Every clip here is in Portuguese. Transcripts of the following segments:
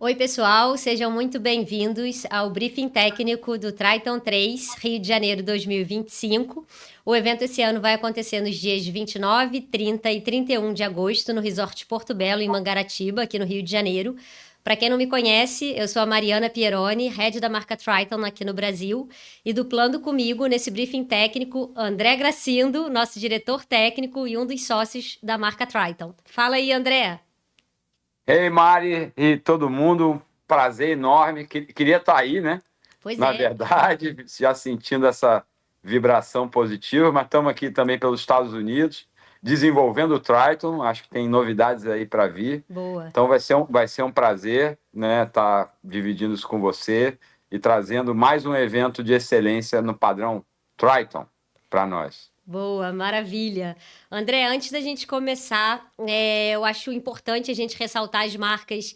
Oi, pessoal, sejam muito bem-vindos ao briefing técnico do Triton 3, Rio de Janeiro 2025. O evento esse ano vai acontecer nos dias 29, 30 e 31 de agosto no Resort Porto Belo, em Mangaratiba, aqui no Rio de Janeiro. Para quem não me conhece, eu sou a Mariana Pieroni, head da marca Triton aqui no Brasil, e duplando comigo nesse briefing técnico, André Gracindo, nosso diretor técnico e um dos sócios da marca Triton. Fala aí, André. Ei, Mari e todo mundo, prazer enorme. Queria estar aí, né? Pois Na é. verdade, já sentindo essa vibração positiva, mas estamos aqui também pelos Estados Unidos, desenvolvendo o Triton. Acho que tem novidades aí para vir. Boa. Então vai ser um prazer, né, estar dividindo isso com você e trazendo mais um evento de excelência no padrão Triton para nós. Boa, maravilha. André, antes da gente começar, eu acho importante a gente ressaltar as marcas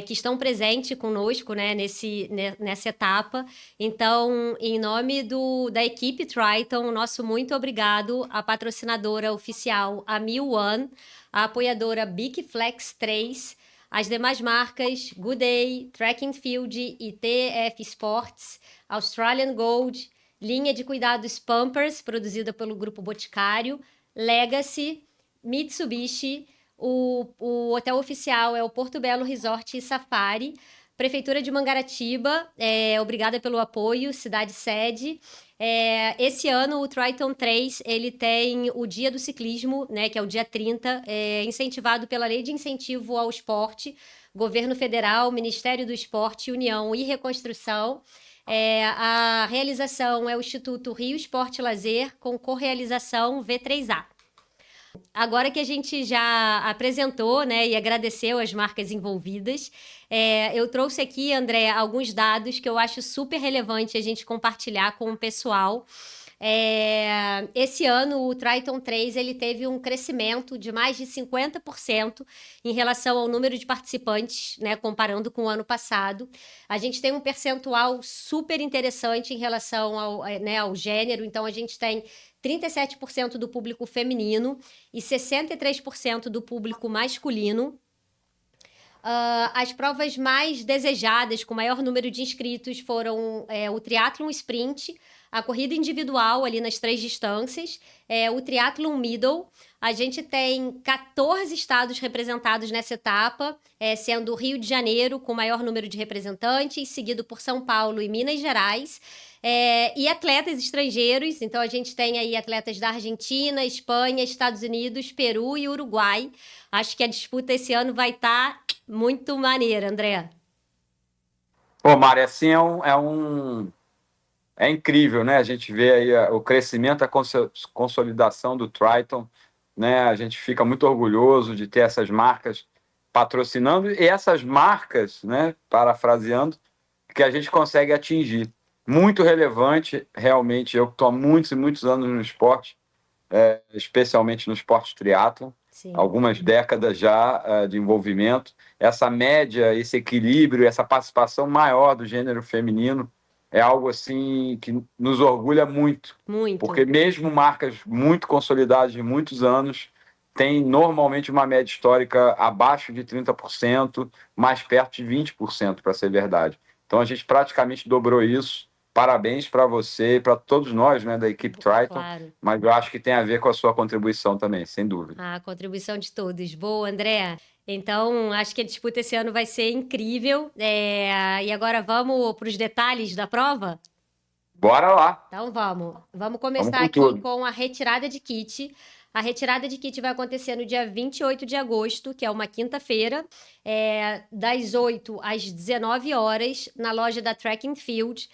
que estão presentes conosco, né, nessa etapa. Então, em nome da equipe Triton, nosso muito obrigado à patrocinadora oficial, a Mil One, a apoiadora Big Flex 3, as demais marcas Good Day, Track and Field, ITF Sports, Australian Gold, linha de cuidados Pampers, produzida pelo Grupo Boticário, Legacy, Mitsubishi, o hotel oficial é o Porto Belo Resort e Safari, Prefeitura de Mangaratiba, obrigada pelo apoio, cidade sede. Esse ano o Triton 3 ele tem o Dia do Ciclismo, né, que é o dia 30, incentivado pela Lei de Incentivo ao Esporte, Governo Federal, Ministério do Esporte, União e Reconstrução. A realização é o Instituto Rio Esporte e Lazer, com correalização V3A. Agora que a gente já apresentou, né, e agradeceu as marcas envolvidas, eu trouxe aqui, André, alguns dados que eu acho super relevante a gente compartilhar com o pessoal. Esse ano, o Triton 3 ele teve um crescimento de mais de 50% em relação ao número de participantes, né, comparando com o ano passado. A gente tem um percentual super interessante em relação ao gênero, então a gente tem 37% do público feminino e 63% do público masculino. As provas mais desejadas, com maior número de inscritos, foram o triatlon sprint, a corrida individual ali nas 3 distâncias, o triatlon middle. A gente tem 14 estados representados nessa etapa, sendo o Rio de Janeiro com maior número de representantes, seguido por São Paulo e Minas Gerais. E atletas estrangeiros, então a gente tem aí atletas da Argentina, Espanha, Estados Unidos, Peru e Uruguai. Acho que a disputa esse ano vai estar muito maneira, André. Pô, Mari, assim é incrível, né? A gente vê aí o crescimento, a consolidação do Triton, né? A gente fica muito orgulhoso de ter essas marcas patrocinando e essas marcas, né? Parafraseando, que a gente consegue atingir. Muito relevante, realmente. Eu que estou há muitos e muitos anos no esporte, especialmente no esporte triatlon, Sim. algumas décadas já de envolvimento. Essa média, esse equilíbrio, essa participação maior do gênero feminino é algo assim que nos orgulha muito, porque Muito. mesmo marcas muito consolidadas de muitos anos têm normalmente uma média histórica abaixo de 30%, mais perto de 20%, para ser verdade. Então a gente praticamente dobrou isso. Parabéns para você e para todos nós, né, da equipe Triton, Claro. mas eu acho que tem a ver com a sua contribuição também, sem dúvida. A contribuição de todos. Boa, André. Então, acho que a disputa esse ano vai ser incrível. E agora vamos para os detalhes da prova? Bora lá, Então vamos. Vamos vamos começar com aqui tudo. com a retirada de kit. A retirada de kit vai acontecer no dia 28 de agosto, que é uma quinta-feira, das 8 às 19 horas, na loja da Track and Field.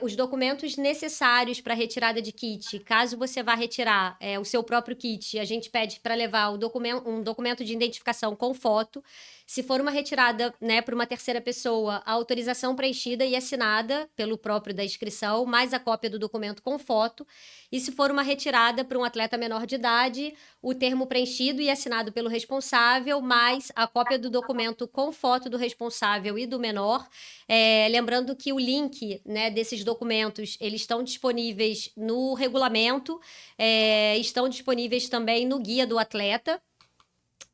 Os documentos necessários para retirada de kit, caso você vá retirar o seu próprio kit, a gente pede para levar um documento de identificação com foto. Se for uma retirada, né, por uma terceira pessoa, a autorização preenchida e assinada pelo próprio da inscrição, mais a cópia do documento com foto. E se for uma retirada para um atleta menor de idade, o termo preenchido e assinado pelo responsável, mais a cópia do documento com foto do responsável e do menor. Lembrando que o link, né, desses documentos, eles estão disponíveis no regulamento, estão disponíveis também no guia do atleta.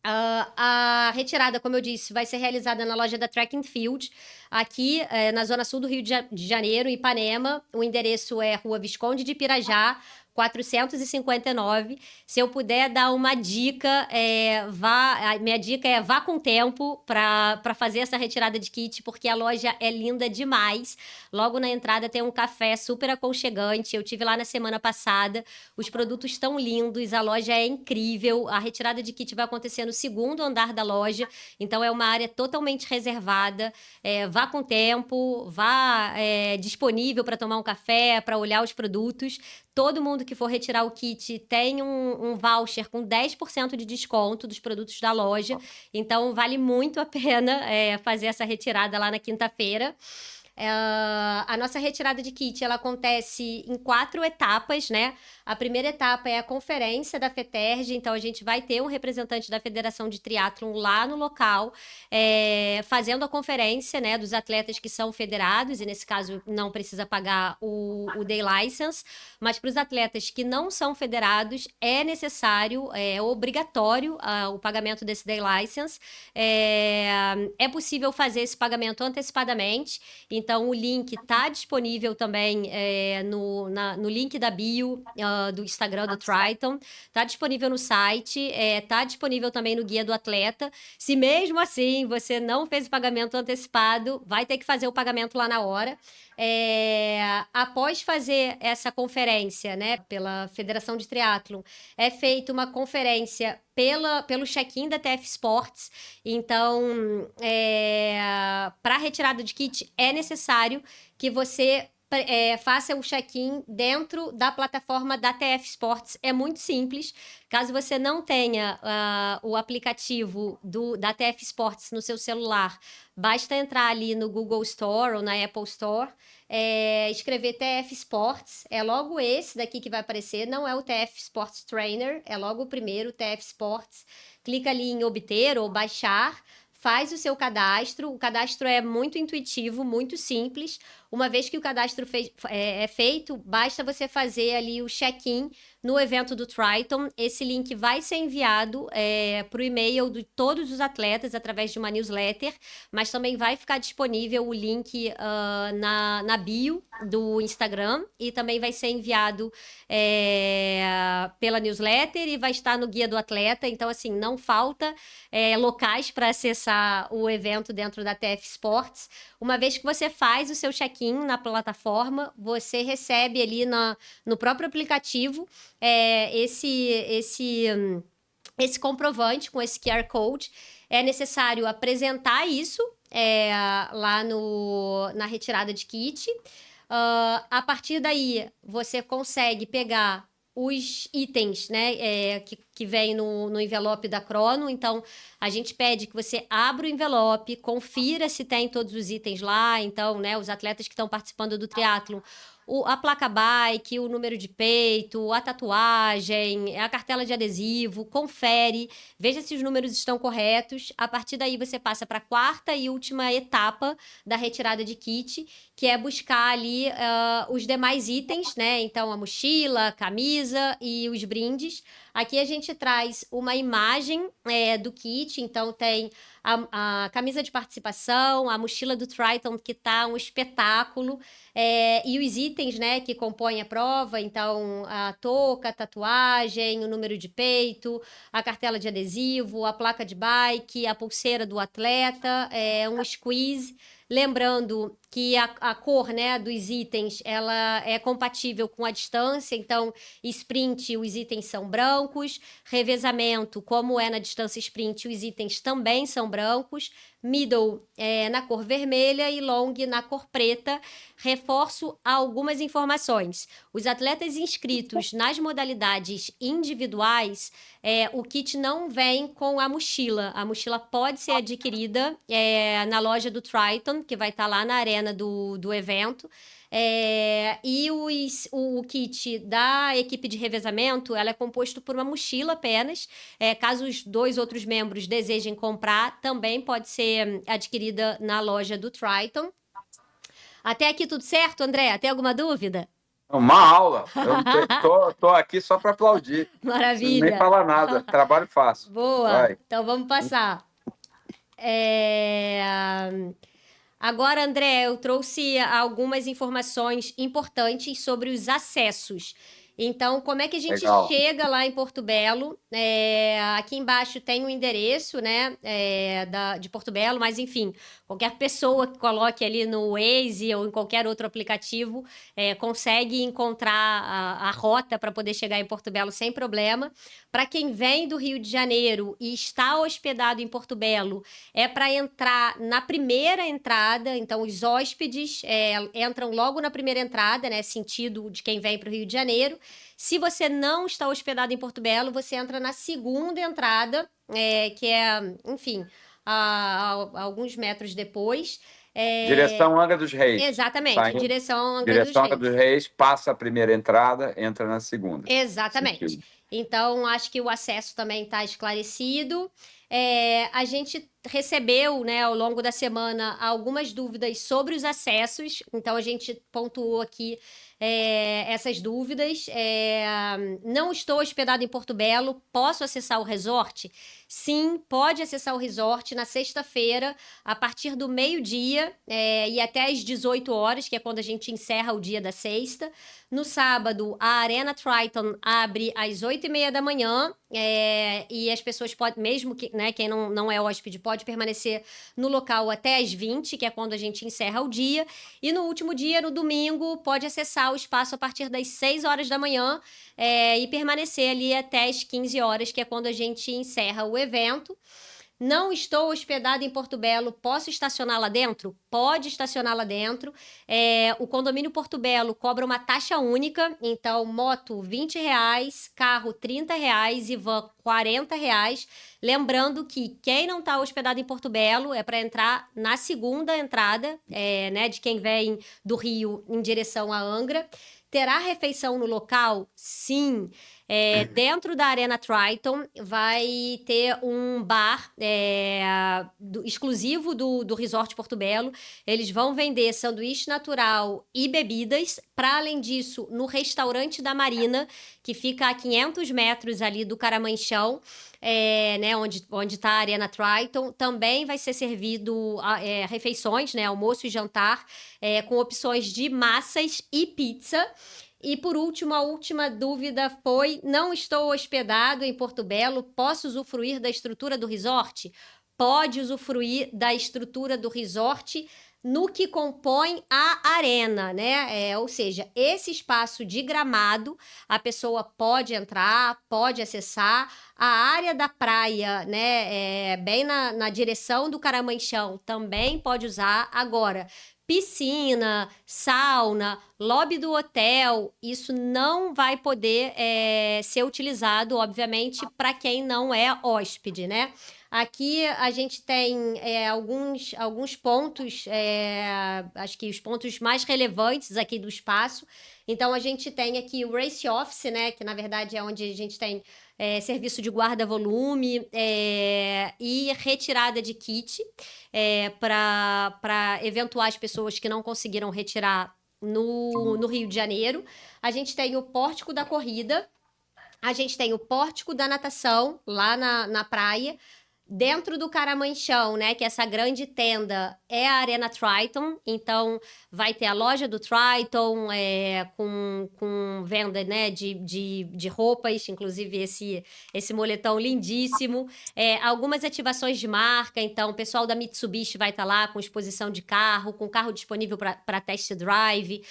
A retirada, como eu disse, vai ser realizada na loja da Track and Field, aqui na zona sul do Rio de Janeiro, Ipanema. O endereço é Rua Visconde de Pirajá, 459. Se eu puder dar uma dica, a minha dica é vá com tempo para fazer essa retirada de kit, porque a loja é linda demais. Logo na entrada tem um café super aconchegante. Eu tive lá na semana passada. Os produtos estão lindos, a loja é incrível. A retirada de kit vai acontecer no segundo andar da loja, então é uma área totalmente reservada. Vá com tempo, vá disponível para tomar um café, para olhar os produtos. Todo mundo que for retirar o kit tem um voucher com 10% de desconto dos produtos da loja. Então, vale muito a pena fazer essa retirada lá na quinta-feira. A nossa retirada de kit, ela acontece em 4 etapas, né? A primeira etapa é a conferência da FETERJ, então a gente vai ter um representante da Federação de Triatlon lá no local, fazendo a conferência, né, dos atletas que são federados, e nesse caso não precisa pagar o day license, mas para os atletas que não são federados é necessário, é obrigatório o pagamento desse day license. É possível fazer esse pagamento antecipadamente, então o link está disponível também no link da bio do Instagram do Triton, está disponível no site, está disponível também no guia do atleta. Se mesmo assim você não fez o pagamento antecipado, vai ter que fazer o pagamento lá na hora. Após fazer essa conferência, né, pela Federação de Triatlon, é feita uma conferência pelo check-in da TF Sports. Então, para a retirada de kit, é necessário que você faça o check-in dentro da plataforma da TF Sports. É muito simples. Caso você não tenha o aplicativo da TF Sports no seu celular, basta entrar ali no Google Store ou na Apple Store, escrever TF Sports. É logo esse daqui que vai aparecer, não é o TF Sports Trainer, é logo o primeiro, TF Sports. Clica ali em obter ou baixar, faz o seu cadastro. O cadastro é muito intuitivo, muito simples. Uma vez que o cadastro é feito, basta você fazer ali o check-in no evento do Triton. Esse link vai ser enviado para o e-mail de todos os atletas através de uma newsletter, mas também vai ficar disponível o link na bio do Instagram, e também vai ser enviado pela newsletter e vai estar no guia do atleta. Então, assim, não falta locais para acessar o evento dentro da TF Sports. Uma vez que você faz o seu check-in na plataforma, você recebe ali no próprio aplicativo esse comprovante com esse QR Code. É necessário apresentar isso lá na retirada de kit. A partir daí, você consegue pegar os itens, né, que vem no envelope da Crono. Então, a gente pede que você abra o envelope, confira se tem todos os itens lá. Então, né, os atletas que estão participando do triatlon, a placa bike, o número de peito, a tatuagem, a cartela de adesivo, confere, veja se os números estão corretos. A partir daí, você passa para a quarta e última etapa da retirada de kit, que é buscar ali os demais itens, né? Então, a mochila, a camisa e os brindes. Aqui a gente traz uma imagem do kit, então tem a camisa de participação, a mochila do Triton, que tá um espetáculo, e os itens, né, que compõem a prova. Então, a touca, a tatuagem, o número de peito, a cartela de adesivo, a placa de bike, a pulseira do atleta, um squeeze. Lembrando que a cor, né, dos itens, ela é compatível com a distância. Então, sprint, os itens são brancos. Revezamento, como é na distância sprint, os itens também são brancos. Middle na cor vermelha e long na cor preta. Reforço algumas informações. Os atletas inscritos nas modalidades individuais, o kit não vem com a mochila. A mochila pode ser adquirida na loja do Triton, que vai estar lá na arena do evento. E o kit da equipe de revezamento, ela é composto por uma mochila apenas. Caso os 2 outros membros desejem comprar, também pode ser adquirida na loja do Triton. Até aqui tudo certo, André? Tem alguma dúvida? Uma aula. Eu não tô aqui só para aplaudir. Não preciso nem Maravilha. falar nada. Trabalho fácil. Boa. Vai. Então vamos passar. É, Agora, André, eu trouxe algumas informações importantes sobre os acessos. Então, como é que a gente Legal. chega lá em Porto Belo? Aqui embaixo tem o endereço, né, de Porto Belo, mas enfim, qualquer pessoa que coloque ali no Waze ou em qualquer outro aplicativo consegue encontrar a rota para poder chegar em Porto Belo sem problema. Para quem vem do Rio de Janeiro e está hospedado em Porto Belo, é para entrar na primeira entrada, então os hóspedes entram logo na primeira entrada, né? Sentido de quem vem para o Rio de Janeiro. Se você não está hospedado em Porto Belo, você entra na segunda entrada, que é, enfim, a alguns metros depois. Direção Angra dos Reis. Exatamente, Saindo, direção Angra dos direção Angra dos Reis. Reis, passa a primeira entrada, entra na segunda. Exatamente. Sentido. Então, acho que o acesso também está esclarecido. A gente recebeu, né, ao longo da semana, algumas dúvidas sobre os acessos. Então, a gente pontuou aqui essas dúvidas. Não estou hospedado em Porto Belo, posso acessar o resort? Sim, pode acessar o resort na sexta-feira, a partir do meio-dia e até às 18 horas, que é quando a gente encerra o dia da sexta. No sábado, a Arena Triton abre às 8h30 da manhã e as pessoas podem, mesmo que, né, quem não é hóspede, pode permanecer no local até às 20, que é quando a gente encerra o dia. E no último dia, no domingo, pode acessar o espaço a partir das 6 horas da manhã e permanecer ali até as 15 horas, que é quando a gente encerra o evento. Não estou hospedado em Porto Belo, posso estacionar lá dentro? Pode estacionar lá dentro. O condomínio Porto Belo cobra uma taxa única, então moto R$20, carro R$30 e van R$40. Lembrando que quem não está hospedado em Porto Belo é para entrar na segunda entrada, né, de quem vem do Rio em direção a Angra. Terá refeição no local? Sim. Dentro da Arena Triton vai ter um bar exclusivo do Resort Porto Belo. Eles vão vender sanduíche natural e bebidas. Para além disso, no restaurante da Marina, que fica a 500 metros ali do Caramanchão, né, onde está a Arena Triton, também vai ser servido refeições, né, almoço e jantar, com opções de massas e pizza. E por último, a última dúvida foi: não estou hospedado em Porto Belo, posso usufruir da estrutura do resort? Pode usufruir da estrutura do resort no que compõe a arena, né? Ou seja, esse espaço de gramado, a pessoa pode entrar, pode acessar. A área da praia, né, bem na direção do Caramanchão, também pode usar. Agora, piscina, sauna, lobby do hotel, isso não vai poder ser utilizado, obviamente, para quem não é hóspede, né? Aqui a gente tem alguns pontos, acho que os pontos mais relevantes aqui do espaço. Então, a gente tem aqui o Race Office, né, que na verdade é onde a gente tem serviço de guarda-volume e retirada de kit para eventuais pessoas que não conseguiram retirar no Rio de Janeiro. A gente tem o pórtico da corrida, a gente tem o pórtico da natação lá na praia. Dentro do Caramanchão, né, que essa grande tenda é a Arena Triton, então vai ter a loja do Triton com venda, né, de roupas, inclusive esse moletom lindíssimo, algumas ativações de marca, então o pessoal da Mitsubishi vai estar lá com exposição de carro, com carro disponível para test drive,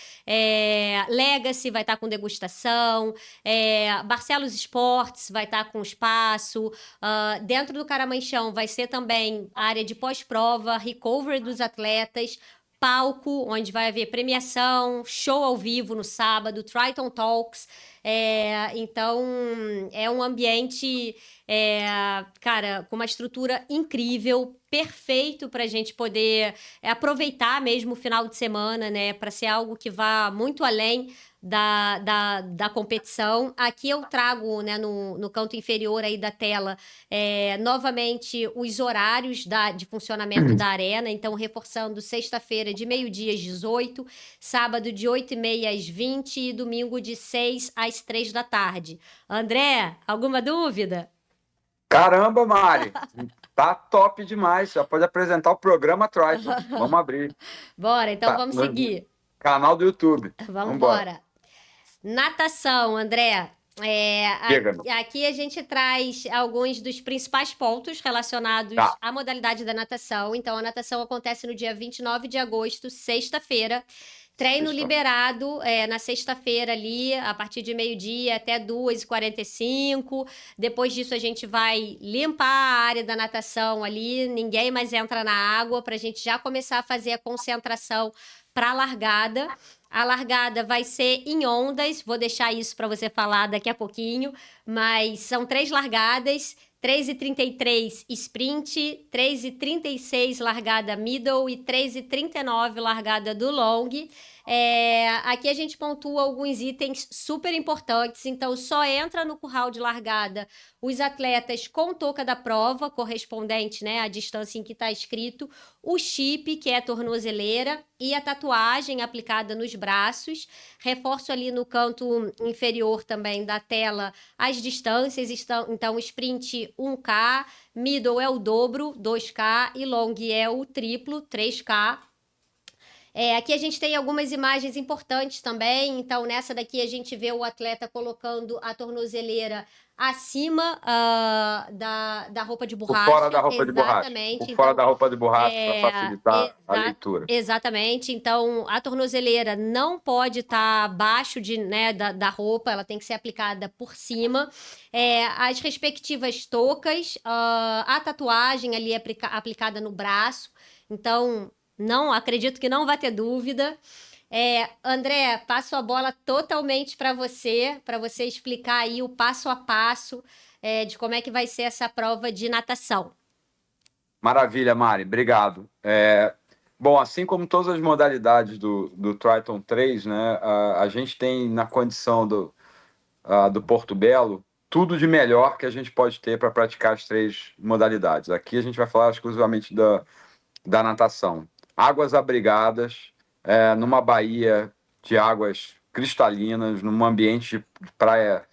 Legacy vai estar com degustação, Barcelos Sports vai estar com espaço, dentro do Caramanchão vai ser também a área de pós-prova, recovery dos atletas, palco, onde vai haver premiação, show ao vivo no sábado, Triton Talks. Então, é um ambiente, cara, com uma estrutura incrível, perfeito para a gente poder aproveitar mesmo o final de semana, né? Para ser algo que vá muito além da competição. Aqui eu trago, né, no canto inferior aí da tela, novamente os horários de funcionamento da arena. Então, reforçando sexta-feira de meio-dia às 18, sábado de 8h30 às 20 e domingo de 6 às 3 da tarde. André, alguma dúvida? Caramba, Mari, tá top demais. Já pode apresentar o programa Triton. Vamos abrir. Bora, então Tá vamos no seguir. canal do YouTube. Vamos Vambora. embora. Natação, André. Chega, meu. Aqui a gente traz alguns dos principais pontos relacionados Tá. à modalidade da natação. Então, a natação acontece no dia 29 de agosto, sexta-feira. Treino liberado na sexta-feira ali, a partir de meio-dia até 2h45. Depois disso, a gente vai limpar a área da natação ali. Ninguém mais entra na água para a gente já começar a fazer a concentração para a largada. A largada vai ser em ondas, vou deixar isso para você falar daqui a pouquinho, mas são 3 largadas, 3h33 sprint, 3h36 largada middle e 3h39 largada do long. Aqui a gente pontua alguns itens super importantes, então só entra no curral de largada os atletas com touca da prova, correspondente, né, à distância em que está escrito, o chip, que é a tornozeleira, e a tatuagem aplicada nos braços. Reforço ali no canto inferior também da tela as distâncias, então sprint 1K, middle é o dobro, 2K, e long é o triplo, 3K. Aqui a gente tem algumas imagens importantes também. Então, nessa daqui a gente vê o atleta colocando a tornozeleira acima da roupa de borracha. Por fora da roupa de borracha. Exatamente. Por fora da roupa de borracha, para facilitar a leitura. Exatamente. Então, a tornozeleira não pode estar abaixo da roupa, ela tem que ser aplicada por cima. As respectivas toucas, a tatuagem ali aplicada no braço. Então, não, acredito que não vai ter dúvida. André, passo a bola totalmente para você explicar aí o passo a passo de como é que vai ser essa prova de natação. Maravilha, Mari, obrigado. Bom, assim como todas as modalidades do Triton 3, né, a gente tem na condição do Porto Belo tudo de melhor que a gente pode ter para praticar as 3 modalidades. Aqui a gente vai falar exclusivamente da natação. Águas abrigadas, numa baía de águas cristalinas, num ambiente de praia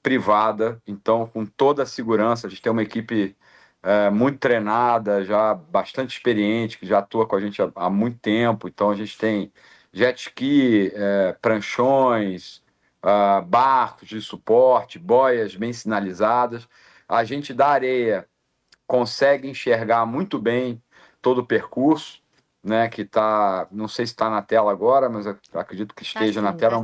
privada, então com toda a segurança. A gente tem uma equipe muito treinada, já bastante experiente, que já atua com a gente há muito tempo. Então a gente tem jet ski, pranchões, barcos de suporte, boias bem sinalizadas. A gente da areia consegue enxergar muito bem todo o percurso, né, que está, não sei se está na tela agora, mas eu acredito que esteja na tela.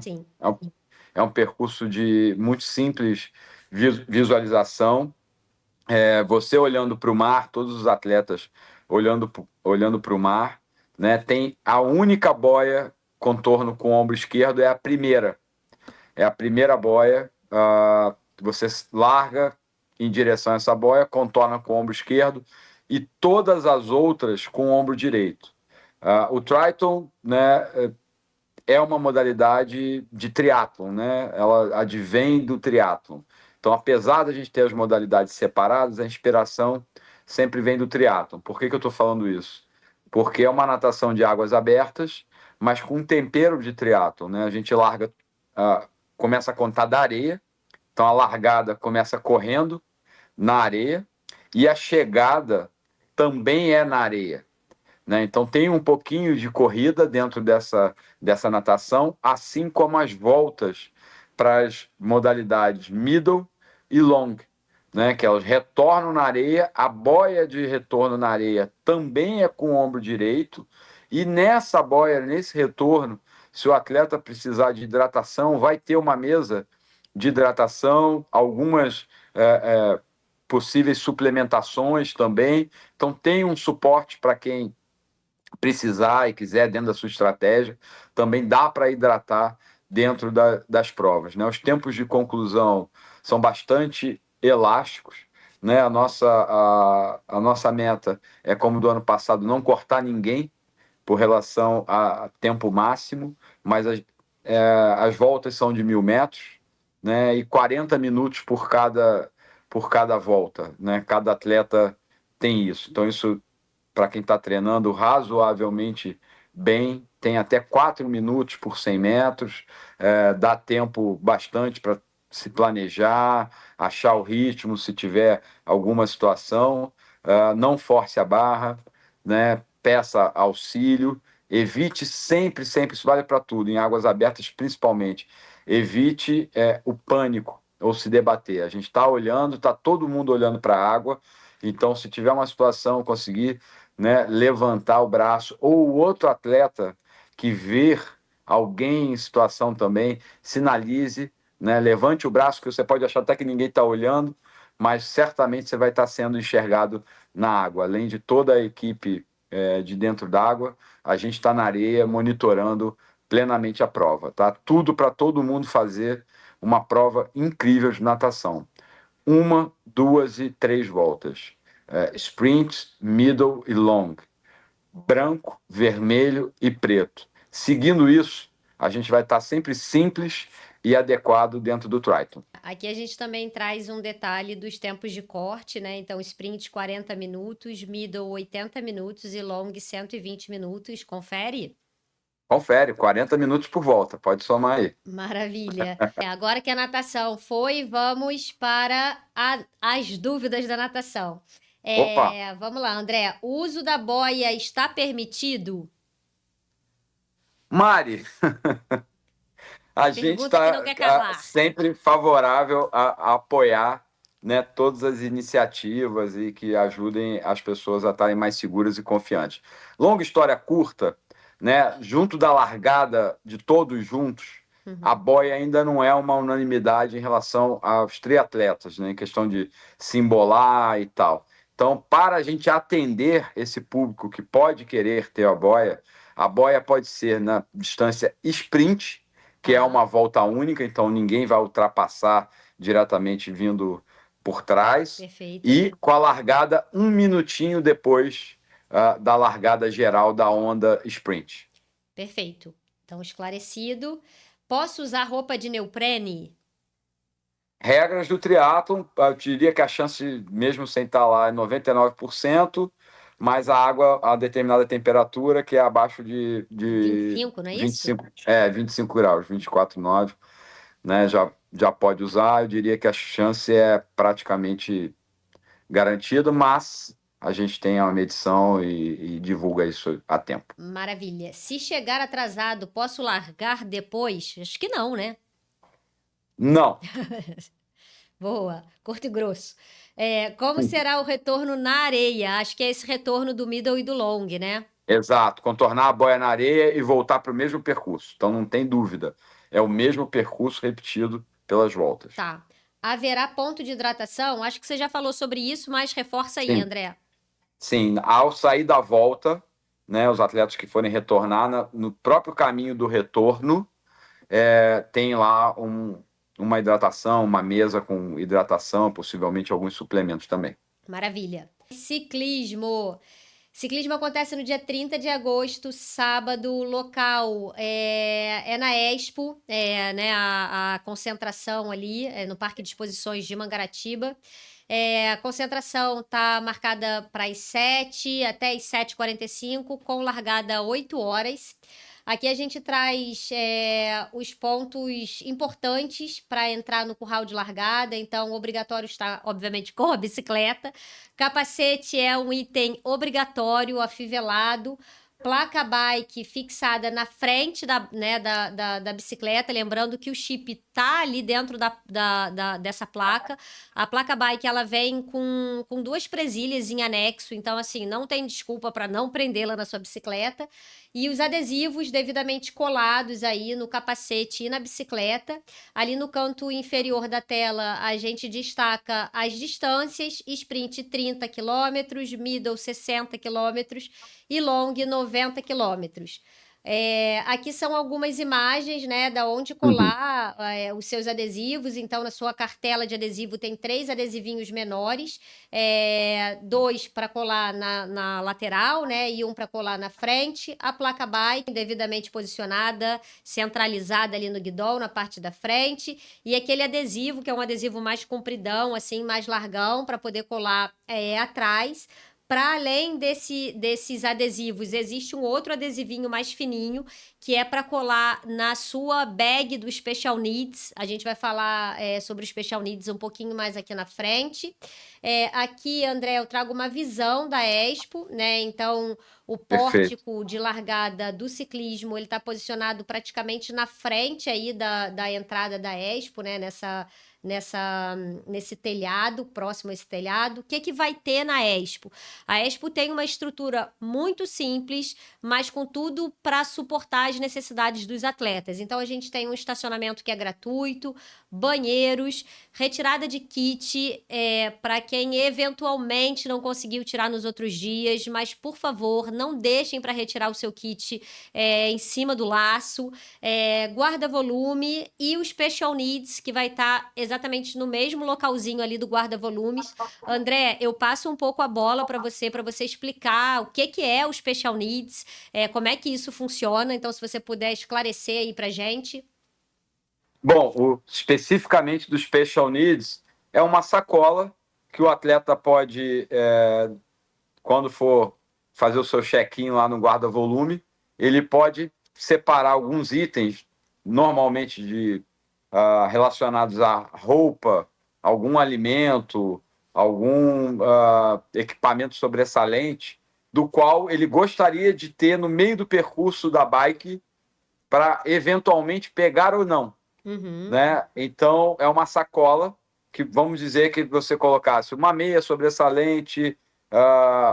É um percurso de muito simples visualização. Você olhando para o mar, todos os atletas olhando para o mar, né, tem a única boia contorno com o ombro esquerdo, é a primeira boia. Você larga em direção a essa boia, contorna com o ombro esquerdo, e todas as outras com o ombro direito. O Triton, né, é uma modalidade de triatlon, né? Ela advém do triatlon. Então, apesar da gente ter as modalidades separadas, a inspiração sempre vem do triatlon. Por que eu estou falando isso? Porque é uma natação de águas abertas, mas com um tempero de triatlon, né? A gente larga, começa a contar da areia, então a largada começa correndo na areia e a chegada também é na areia, né? Então tem um pouquinho de corrida dentro dessa natação, assim como as voltas para as modalidades middle e long, né? Que elas retornam na areia, a boia de retorno na areia também é com o ombro direito, e nessa boia, nesse retorno, se o atleta precisar de hidratação, vai ter uma mesa de hidratação, algumas possíveis suplementações também. Então tem um suporte para quem precisar e quiser dentro da sua estratégia. Também dá para hidratar dentro das provas, né? Os tempos de conclusão são bastante elásticos, né? A nossa meta é, como do ano passado, não cortar ninguém por relação a tempo máximo, mas as voltas são de 1.000 metros, né? E 40 minutos por cada volta, né? Cada atleta tem isso. Então, isso, para quem está treinando razoavelmente bem, tem até 4 minutos por 100 metros, dá tempo bastante para se planejar, achar o ritmo se tiver alguma situação, não force a barra, né? Peça auxílio, evite sempre, sempre, isso vale para tudo, em águas abertas principalmente, evite o pânico ou se debater. A gente está olhando, está todo mundo olhando para a água, então se tiver uma situação, conseguir, né, levantar o braço, ou o outro atleta que ver alguém em situação também, sinalize, né, levante o braço, que você pode achar até que ninguém está olhando, mas certamente você vai estar sendo enxergado na água. Além de toda a equipe de dentro d'água, a gente está na areia monitorando plenamente a prova. Tá? Tudo para todo mundo fazer uma prova incrível de natação. 1, 2 e 3 voltas. Sprint, middle e long. Branco, vermelho e preto. Seguindo isso, a gente vai estar sempre simples e adequado dentro do Triton. Aqui a gente também traz um detalhe dos tempos de corte, né? Então, sprint 40 minutos, middle 80 minutos e long 120 minutos. Confere? Confere, 40 minutos por volta, pode somar aí. Maravilha. Agora que a natação foi, vamos para as dúvidas da natação. Opa, Vamos lá, André. O uso da boia está permitido? Mari, a gente Pergunta que não está quer calar. sempre favorável a apoiar, né, todas as iniciativas e que ajudem as pessoas a estarem mais seguras e confiantes. Longa história curta, né, junto da largada de todos juntos, a boia ainda não é uma unanimidade em relação aos triatletas, né, em questão de se embolar e tal. Então, para a gente atender esse público que pode querer ter a boia pode ser na distância sprint, que é uma volta única, então ninguém vai ultrapassar diretamente vindo por trás. Perfeito. E com a largada 1 minutinho depois da largada geral da onda sprint. Perfeito. Então, esclarecido. Posso usar roupa de neoprene? Regras do triatlon, eu diria que a chance, mesmo sem estar lá, é 99%, mas a água a determinada temperatura, que é abaixo de 25, não é isso? 25 graus, 24,9, né, já pode usar. Eu diria que a chance é praticamente garantida, mas a gente tem uma medição e divulga isso a tempo. Maravilha. Se chegar atrasado, posso largar depois? Acho que não, né? Não, Boa, curto e grosso. Como será o retorno na areia? Acho que é esse retorno do middle e do long, né? exato, contornar a boia na areia e voltar para o mesmo percurso. Então não tem dúvida, é o mesmo percurso repetido pelas voltas. Tá. Haverá ponto de hidratação? Acho que você já falou sobre isso, mas reforça aí, Sim. André. Sim, ao sair da volta, né, os atletas que forem retornar, no próprio caminho do retorno, tem lá uma hidratação, uma mesa com hidratação, possivelmente alguns suplementos também. Maravilha. Ciclismo. Ciclismo acontece no dia 30 de agosto, sábado, local é na Expo, né, a concentração ali no Parque de Exposições de Mangaratiba. A concentração está marcada para as 7 até as 7h45, com largada 8 horas. Aqui a gente traz os pontos importantes para entrar no curral de largada, então obrigatório está, obviamente, com a bicicleta. Capacete é um item obrigatório, afivelado. Placa bike fixada na frente da bicicleta, lembrando que o chip tá ali dentro dessa placa. A placa bike ela vem com 2 presilhas em anexo, então assim, não tem desculpa para não prendê-la na sua bicicleta. E os adesivos devidamente colados aí no capacete e na bicicleta. Ali no canto inferior da tela, a gente destaca as distâncias: sprint 30 km, middle 60 km e long 90 km. Aqui são algumas imagens, né, da onde Uhum. colar os seus adesivos. Então, na sua cartela de adesivo tem 3 adesivinhos menores, 2 para colar na lateral, né, e um para colar na frente. A placa bike devidamente posicionada, centralizada ali no guidão, na parte da frente. E aquele adesivo, que é um adesivo mais compridão, assim, mais largão, para poder colar atrás. Para além desses adesivos, existe um outro adesivinho mais fininho, que é para colar na sua bag do Special Needs. A gente vai falar sobre o Special Needs um pouquinho mais aqui na frente. Aqui, André, eu trago uma visão da Expo, né? Então, o Perfeito. pórtico de largada do ciclismo, ele está posicionado praticamente na frente aí da entrada da Expo, né? Nesse telhado, próximo a esse telhado. O que que vai ter na Expo? A Expo tem uma estrutura muito simples, mas com tudo para suportar as necessidades dos atletas. Então, a gente tem um estacionamento que é gratuito, banheiros, retirada de kit para quem eventualmente não conseguiu tirar nos outros dias, mas por favor, não deixem para retirar o seu kit em cima do laço, guarda-volume e o Special Needs, que vai estar exatamente no mesmo localzinho ali do guarda-volumes. André, eu passo um pouco a bola para você explicar o que é o Special Needs, como é que isso funciona. Então, se você puder esclarecer aí para gente. Bom, especificamente do Special Needs, é uma sacola que o atleta pode, quando for fazer o seu check-in lá no guarda-volume, ele pode separar alguns itens, normalmente relacionados à roupa, algum alimento, algum equipamento sobressalente, do qual ele gostaria de ter no meio do percurso da bike para eventualmente pegar ou não. Uhum. Né? Então, é uma sacola que, vamos dizer que você colocasse uma meia sobressalente,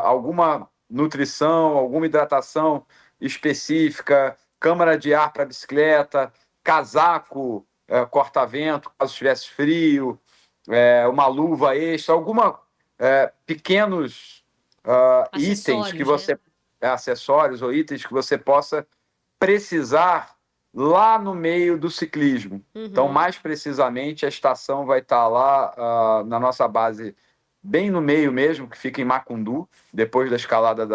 alguma nutrição, alguma hidratação específica, câmara de ar para bicicleta, casaco corta-vento, caso estivesse frio, uma luva extra, alguma pequenos itens que Acessórios, né? você, acessórios ou itens que você possa precisar lá no meio do ciclismo. Então, Uhum. mais precisamente, a estação vai estar lá na nossa base, bem no meio mesmo, que fica em Macundu, depois da escalada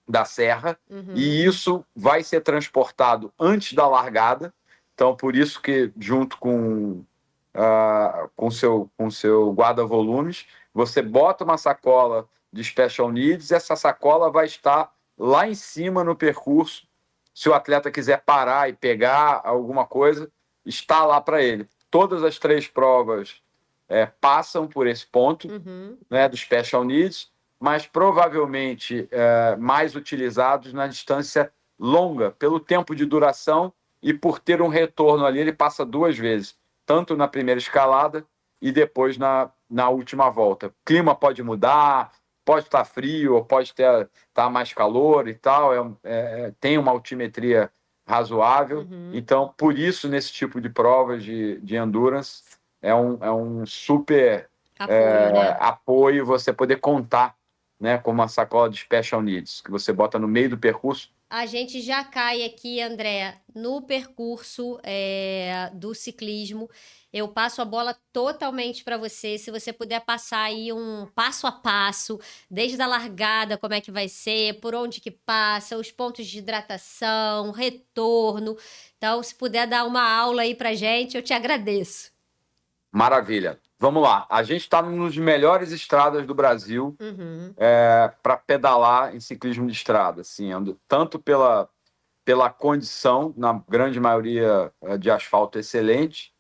da Serra, Uhum. e isso vai ser transportado antes da largada. Então, por isso que, junto com seu guarda-volumes, você bota uma sacola de Special Needs, e essa sacola vai estar lá em cima no percurso. Se o atleta quiser parar e pegar alguma coisa, está lá para ele. Todas as 3 provas passam por esse ponto, Uhum. né, do Special Needs, mas provavelmente mais utilizados na distância longa, pelo tempo de duração e por ter um retorno ali. Ele passa 2 vezes, tanto na primeira escalada e depois na última volta. O clima pode mudar, pode estar frio, ou pode estar mais calor e tal, tem uma altimetria razoável. Uhum. Então, por isso, nesse tipo de provas de endurance, é um super Apoio, né? apoio você poder contar, né, com uma sacola de Special Needs, que você bota no meio do percurso. A gente já cai aqui, André, no percurso do ciclismo. Eu passo a bola totalmente para você. Se você puder passar aí um passo a passo, desde a largada, como é que vai ser, por onde que passa, os pontos de hidratação, retorno. Então, se puder dar uma aula aí para gente, eu te agradeço. Maravilha. Vamos lá. A gente está nos melhores estradas do Brasil Uhum. para pedalar em ciclismo de estrada, assim, tanto pela condição, na grande maioria de asfalto excelente,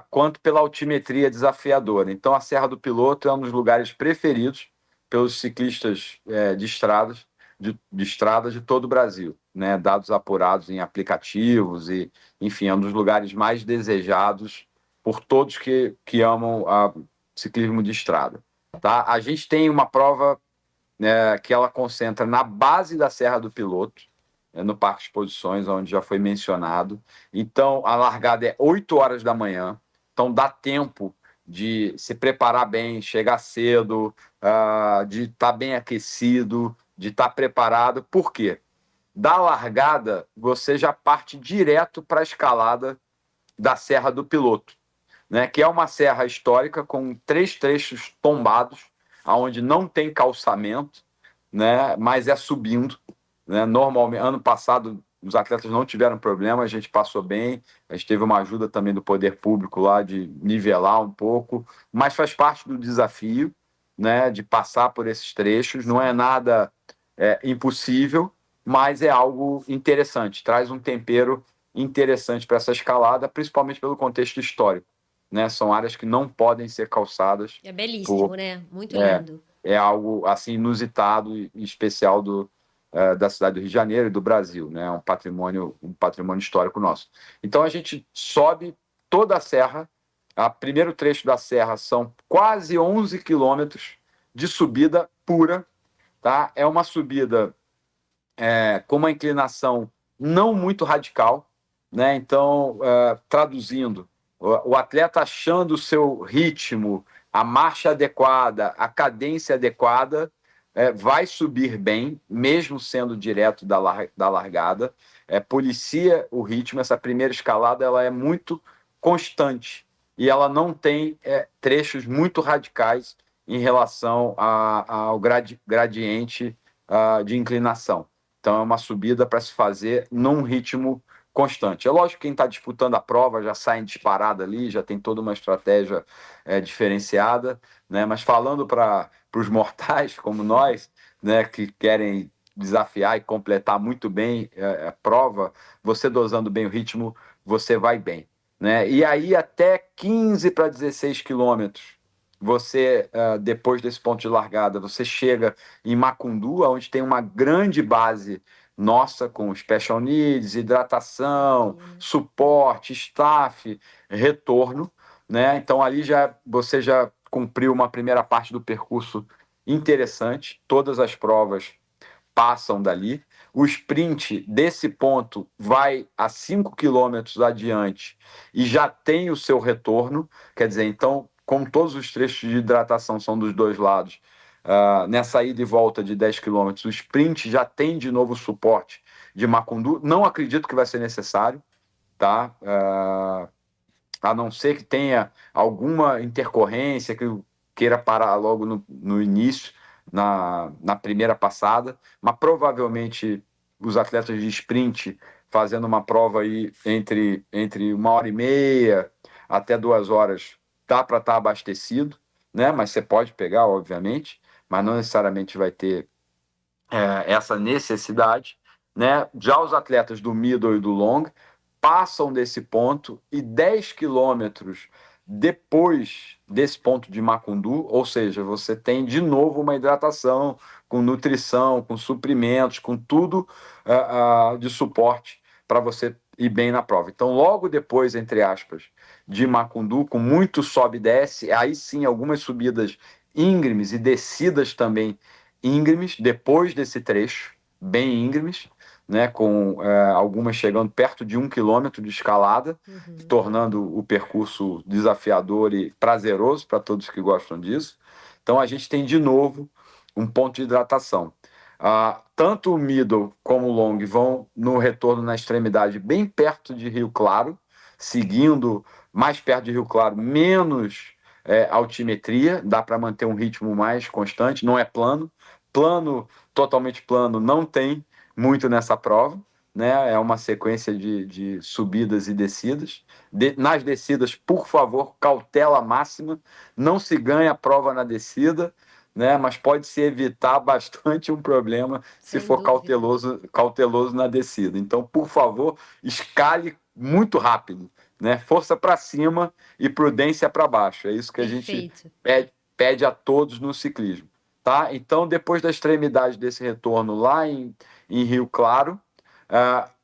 quanto pela altimetria desafiadora. Então, a Serra do Piloto é um dos lugares preferidos pelos ciclistas de estradas de todo o Brasil, né? Dados apurados em aplicativos e, enfim, é um dos lugares mais desejados por todos que amam ciclismo de estrada. Tá? A gente tem uma prova que ela concentra na base da Serra do Piloto, no Parque Exposições, onde já foi mencionado. Então, a largada é 8 horas da manhã, então dá tempo de se preparar bem, chegar cedo, de estar bem aquecido, de estar preparado. Por quê? Da largada, você já parte direto para a escalada da Serra do Piloto, né, que é uma serra histórica com 3 trechos tombados, onde não tem calçamento, né, mas é subindo. Né? Normalmente, ano passado, os atletas não tiveram problema, a gente passou bem, a gente teve uma ajuda também do poder público lá de nivelar um pouco, mas faz parte do desafio, né, de passar por esses trechos. Não é nada impossível, mas é algo interessante, traz um tempero interessante para essa escalada, principalmente pelo contexto histórico. Né? São áreas que não podem ser calçadas. É belíssimo, né? Muito É, lindo. é algo assim inusitado e especial da cidade do Rio de Janeiro e do Brasil, né? Um patrimônio histórico nosso. Então a gente sobe toda a serra. O primeiro trecho da serra são quase 11 quilômetros de subida pura, tá? É uma subida com uma inclinação não muito radical, né? Então, traduzindo, o atleta achando o seu ritmo, a marcha adequada, a cadência adequada, vai subir bem, mesmo sendo direto da largada, policia o ritmo. Essa primeira escalada ela é muito constante e ela não tem trechos muito radicais em relação ao gradiente de inclinação. Então, é uma subida para se fazer num ritmo constante. É lógico que quem está disputando a prova já sai disparado ali, já tem toda uma estratégia diferenciada, né? Mas falando para os mortais como nós, né, que querem desafiar e completar muito bem a prova, você dosando bem o ritmo, você vai bem. Né? E aí, até 15 para 16 quilômetros, você, depois desse ponto de largada, você chega em Macundu, onde tem uma grande base nossa com special needs, hidratação, suporte, staff, retorno, né? Então ali você já cumpriu uma primeira parte do percurso interessante, todas as provas passam dali. O sprint desse ponto vai a 5 quilômetros adiante e já tem o seu retorno, quer dizer, então, como todos os trechos de hidratação são dos dois lados, nessa ida e volta de 10 quilômetros, o sprint já tem de novo o suporte de Macundu. Não acredito que vai ser necessário, tá? A não ser que tenha alguma intercorrência, que queira parar logo no início, na primeira passada, mas provavelmente os atletas de sprint fazendo uma prova aí entre 1h30 até 2 horas, dá para estar abastecido, né? Mas você pode pegar, obviamente, mas não necessariamente vai ter essa necessidade, né? Já os atletas do middle e do long passam desse ponto e 10 quilômetros depois desse ponto de Macundu, ou seja, você tem de novo uma hidratação com nutrição, com suprimentos, com tudo de suporte para você ir bem na prova. Então, logo depois, entre aspas, de Macundu, com muito sobe e desce, aí sim algumas subidas íngremes e descidas também íngremes, depois desse trecho, bem íngremes, né, com algumas chegando perto de 1 quilômetro de escalada, tornando o percurso desafiador e prazeroso para todos que gostam disso. Então a gente tem de novo um ponto de hidratação. Tanto o middle como o long vão no retorno na extremidade bem perto de Rio Claro, seguindo mais perto de Rio Claro, menos altimetria, dá para manter um ritmo mais constante, não é plano. Totalmente plano, não tem muito nessa prova, né? É uma sequência de subidas e descidas. Nas descidas, por favor, cautela máxima, não se ganha a prova na descida, né? Mas pode-se evitar bastante um problema se for cauteloso na descida. Então, por favor, escale muito rápido, né? Força para cima e prudência para baixo. É isso que a gente pede a todos no ciclismo. Tá? Então, depois da extremidade desse retorno lá em Rio Claro,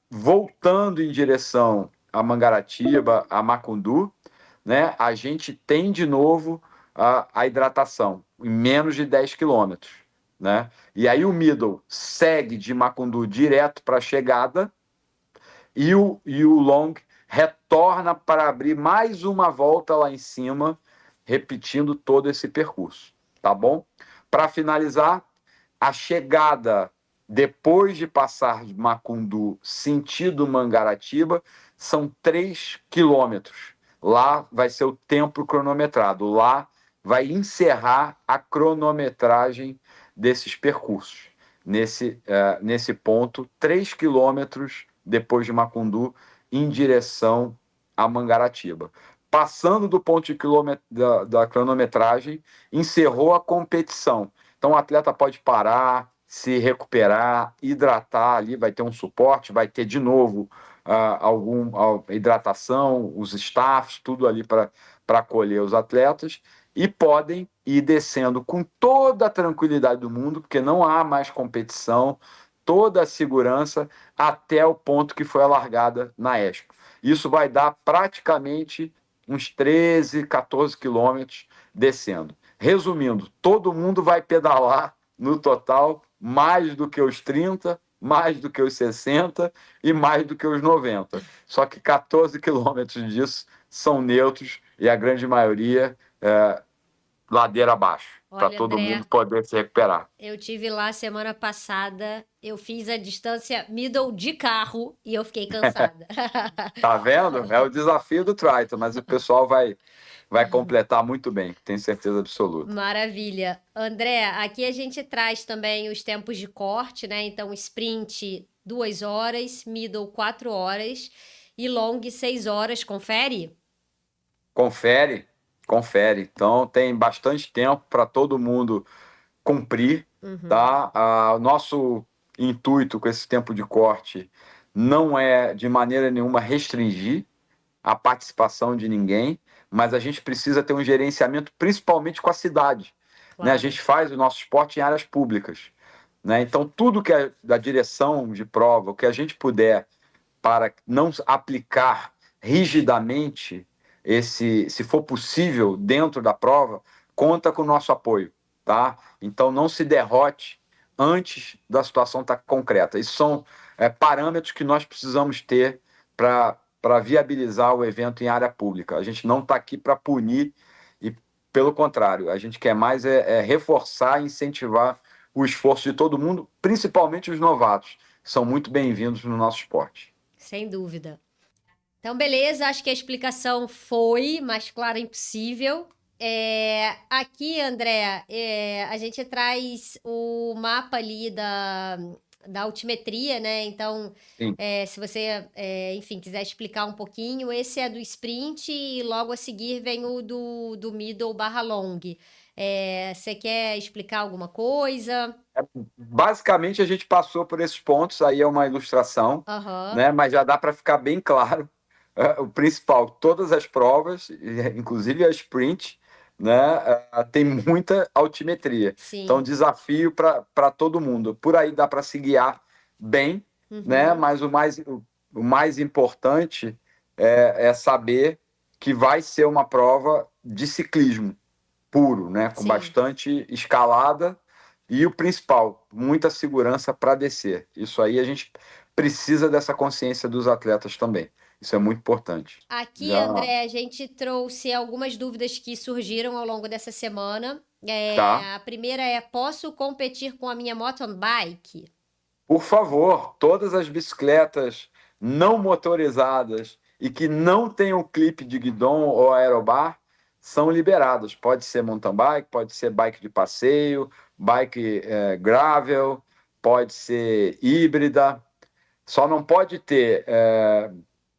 voltando em direção a Mangaratiba, a Macundu, né, a gente tem de novo a hidratação em menos de 10 quilômetros. Né? E aí o middle segue de Macundu direto para a chegada e o long retorna para abrir mais uma volta lá em cima, repetindo todo esse percurso. Tá bom? Para finalizar, a chegada depois de passar de Macundu, sentido Mangaratiba, são 3 quilômetros. Lá vai ser o tempo cronometrado. Lá vai encerrar a cronometragem desses percursos. Nesse ponto, 3 quilômetros depois de Macundu, em direção a Mangaratiba. Passando do ponto de da cronometragem, encerrou a competição. Então o atleta pode parar, se recuperar, hidratar ali, vai ter um suporte, vai ter de novo hidratação, os staffs, tudo ali para acolher os atletas, e podem ir descendo com toda a tranquilidade do mundo, porque não há mais competição, toda a segurança até o ponto que foi a largada na Expo. Isso vai dar praticamente uns 13, 14 quilômetros descendo. Resumindo, todo mundo vai pedalar no total mais do que os 30, mais do que os 60 e mais do que os 90. Só que 14 quilômetros disso são neutros e a grande maioria ladeira abaixo, para todo mundo poder se recuperar. Eu tive lá semana passada, eu fiz a distância middle de carro e eu fiquei cansada. Tá vendo? É o desafio do Triton, mas o pessoal vai completar muito bem, tenho certeza absoluta. Maravilha. André, aqui a gente traz também os tempos de corte, né? Então, sprint 2 horas, middle 4 horas e long 6 horas. Confere? Confere. Então, tem bastante tempo para todo mundo cumprir, tá? O nosso intuito com esse tempo de corte não é, de maneira nenhuma, restringir a participação de ninguém, mas a gente precisa ter um gerenciamento, principalmente com a cidade. Claro. Né? A gente faz o nosso esporte em áreas públicas. Né? Então, tudo que é da direção de prova, o que a gente puder para não aplicar rigidamente, se for possível, dentro da prova, conta com o nosso apoio. Tá? Então, não se derrote antes da situação estar concreta. Isso são parâmetros que nós precisamos ter para viabilizar o evento em área pública. A gente não está aqui para punir, e pelo contrário, a gente quer mais reforçar e incentivar o esforço de todo mundo, principalmente os novatos, que são muito bem-vindos no nosso esporte. Sem dúvida. Então, beleza, acho que a explicação foi mais clara impossível. Aqui, André, a gente traz o mapa ali da altimetria, né? Então, se você, enfim, quiser explicar um pouquinho, esse é do sprint e logo a seguir vem o do middle / long. Você quer explicar alguma coisa? Basicamente, a gente passou por esses pontos, aí é uma ilustração, né? Mas já dá para ficar bem claro o principal, todas as provas, inclusive a sprint, né, tem muita altimetria. Sim. Então, desafio para todo mundo. Por aí dá para se guiar bem, né? Mas o mais importante é saber que vai ser uma prova de ciclismo puro, né? Com bastante escalada e o principal, muita segurança para descer. Isso aí a gente precisa dessa consciência dos atletas também. Isso é muito importante. Aqui, André, a gente trouxe algumas dúvidas que surgiram ao longo dessa semana. A primeira é: posso competir com a minha mountain bike? Por favor, todas as bicicletas não motorizadas e que não tenham clipe de guidon ou aerobar são liberadas. Pode ser mountain bike, pode ser bike de passeio, bike gravel, pode ser híbrida. Só não pode ter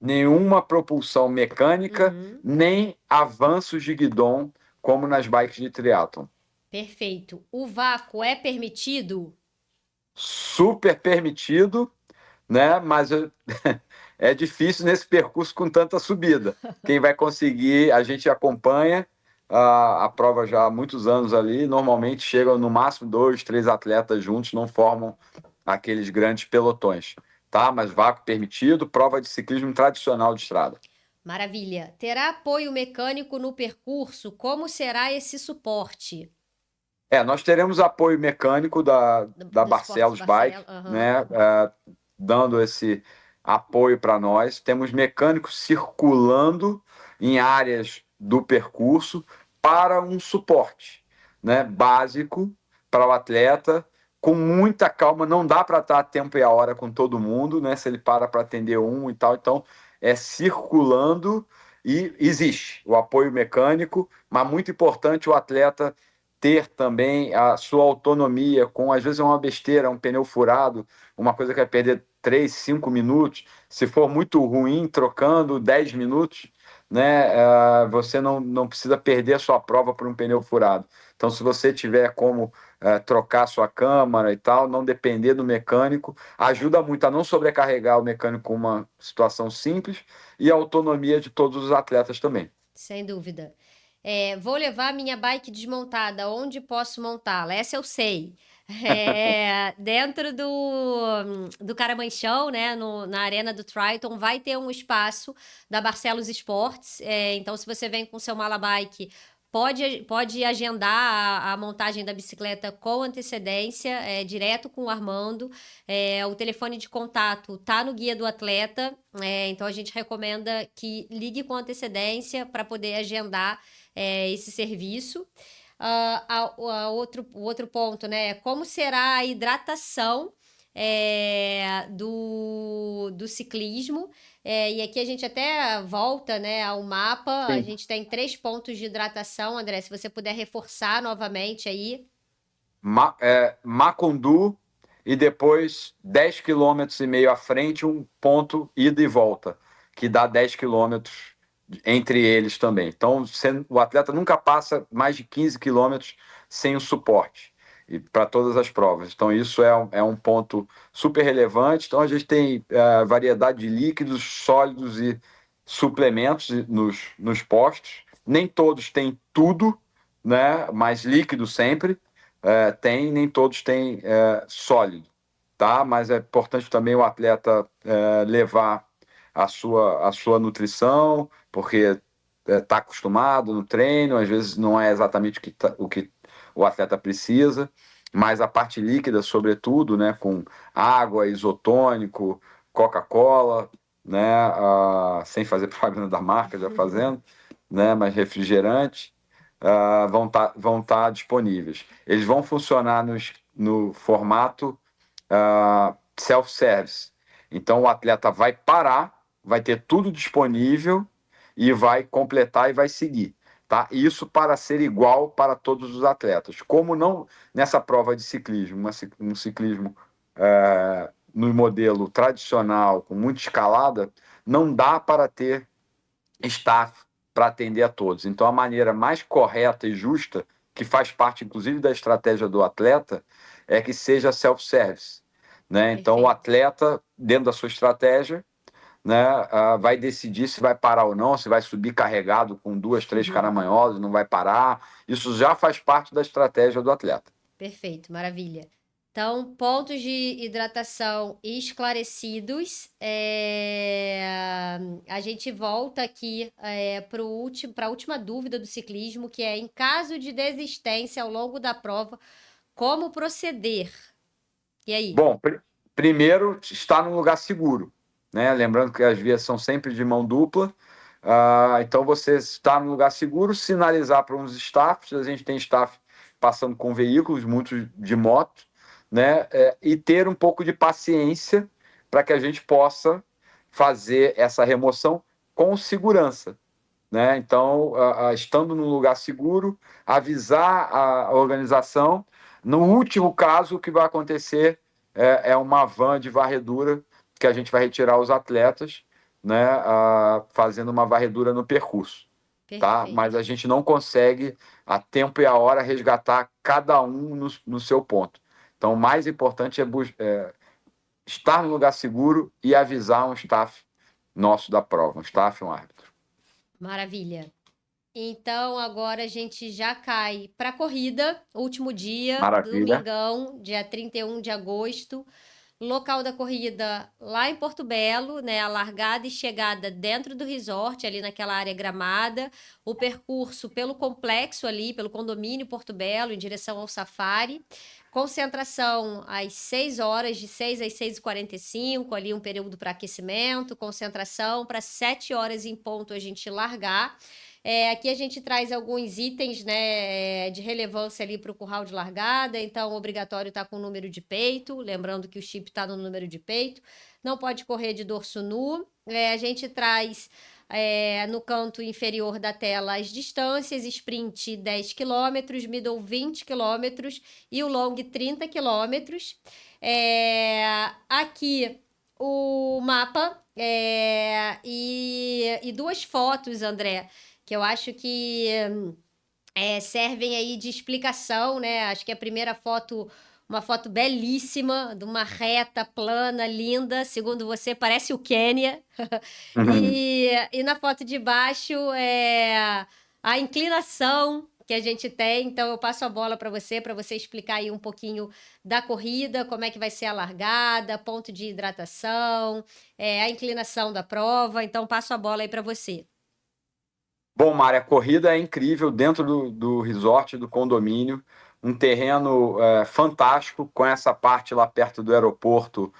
nenhuma propulsão mecânica, nem avanços de guidon, como nas bikes de triatlon. Perfeito. O vácuo é permitido? Super permitido, né? Mas é difícil nesse percurso com tanta subida. Quem vai conseguir, a gente acompanha a prova já há muitos anos ali, normalmente chegam no máximo 2, 3 atletas juntos, não formam aqueles grandes pelotões. Tá? Mas vácuo permitido, prova de ciclismo tradicional de estrada. Maravilha. Terá apoio mecânico no percurso? Como será esse suporte? Nós teremos apoio mecânico da Barcelos Bike, né? Dando esse apoio para nós. Temos mecânicos circulando em áreas do percurso para um suporte, né? Básico para o atleta, com muita calma, não dá para estar a tempo e a hora com todo mundo, né? Se ele para atender um e tal, então é circulando e existe o apoio mecânico, mas muito importante o atleta ter também a sua autonomia com, às vezes é uma besteira, um pneu furado, uma coisa que vai perder 3, 5 minutos, se for muito ruim, trocando 10 minutos, né? Você não precisa perder a sua prova por um pneu furado. Então, se você tiver como trocar sua câmara e tal, não depender do mecânico, ajuda muito a não sobrecarregar o mecânico com uma situação simples e a autonomia de todos os atletas também. Sem dúvida. Vou levar minha bike desmontada, onde posso montá-la? Essa eu sei. Dentro do Caramanchão, né, na arena do Triton, vai ter um espaço da Barcelos Esportes. Então, se você vem com seu mala bike, pode agendar a montagem da bicicleta com antecedência, direto com o Armando. O telefone de contato tá no guia do atleta, então a gente recomenda que ligue com antecedência para poder agendar esse serviço. O outro ponto, né? Como será a hidratação do ciclismo? E aqui a gente até volta, né, ao mapa. A Sim. gente tem 3 pontos de hidratação, André. Se você puder reforçar novamente aí. Macundu e depois 10,5 km à frente, um ponto ida e volta, que dá 10 km entre eles também. Então, o atleta nunca passa mais de 15 km sem o suporte para todas as provas. Então, isso é um ponto super relevante. Então, a gente tem variedade de líquidos, sólidos e suplementos nos postos. Nem todos têm tudo, né? Mas líquido sempre. Tem, nem todos têm sólido, tá? Mas é importante também o atleta levar a sua nutrição, porque está acostumado no treino, às vezes não é exatamente o que o atleta precisa, mas a parte líquida, sobretudo, né, com água, isotônico, Coca-Cola, né, sem fazer propaganda da marca, já fazendo, né, mas refrigerante, vão tá disponíveis. Eles vão funcionar no formato self-service. Então o atleta vai parar, vai ter tudo disponível e vai completar e vai seguir. Tá? Isso para ser igual para todos os atletas. Como não nessa prova de ciclismo, um ciclismo no modelo tradicional, com muita escalada, não dá para ter staff para atender a todos. Então, a maneira mais correta e justa, que faz parte, inclusive, da estratégia do atleta, é que seja self-service. Né? Então, o atleta, dentro da sua estratégia, né, vai decidir se vai parar ou não, se vai subir carregado com 2, 3 caramanholas, não vai parar. Isso já faz parte da estratégia do atleta. Perfeito, maravilha. Então, pontos de hidratação esclarecidos. A gente volta aqui para a última dúvida do ciclismo, que é, em caso de desistência ao longo da prova, como proceder? E aí? Bom, primeiro, estar num lugar seguro, né? Lembrando que as vias são sempre de mão dupla. Então, você está num lugar seguro, sinalizar para uns staffs. A gente tem staff passando com veículos, muitos de moto, né? E ter um pouco de paciência para que a gente possa fazer essa remoção com segurança, né? Então, estando num lugar seguro, avisar a organização. No último caso, o que vai acontecer é uma van de varredura que a gente vai retirar os atletas, né? Fazendo uma varredura no percurso. Tá? Mas a gente não consegue, a tempo e a hora, resgatar cada um no seu ponto. Então, o mais importante é estar no lugar seguro e avisar um staff nosso da prova, um staff e um árbitro. Maravilha. Então, agora a gente já cai para a corrida, último dia, Maravilha. domingão, dia 31 de agosto. Local da corrida lá em Porto Belo, né? A largada e chegada dentro do resort, ali naquela área gramada. O percurso pelo complexo ali, pelo condomínio Porto Belo, em direção ao Safari. Concentração às 6 horas, de 6 às 6h45, ali um período para aquecimento. Concentração para 7 horas em ponto a gente largar. Aqui a gente traz alguns itens, né, de relevância ali para o curral de largada. Então, obrigatório estar com o número de peito, lembrando que o chip está no número de peito. Não pode correr de dorso nu. A gente traz no canto inferior da tela as distâncias: sprint 10 km, middle 20 km e o long 30 km. Aqui o mapa e duas fotos, André, que eu acho que servem aí de explicação, né? Acho que a primeira foto, uma foto belíssima, de uma reta plana, linda, segundo você, parece o Quênia. E na foto de baixo a inclinação que a gente tem. Então eu passo a bola para você explicar aí um pouquinho da corrida, como é que vai ser a largada, ponto de hidratação, a inclinação da prova. Então passo a bola aí para você. Bom, Mari, a corrida é incrível dentro do resort, do condomínio, um terreno fantástico, com essa parte lá perto do aeroporto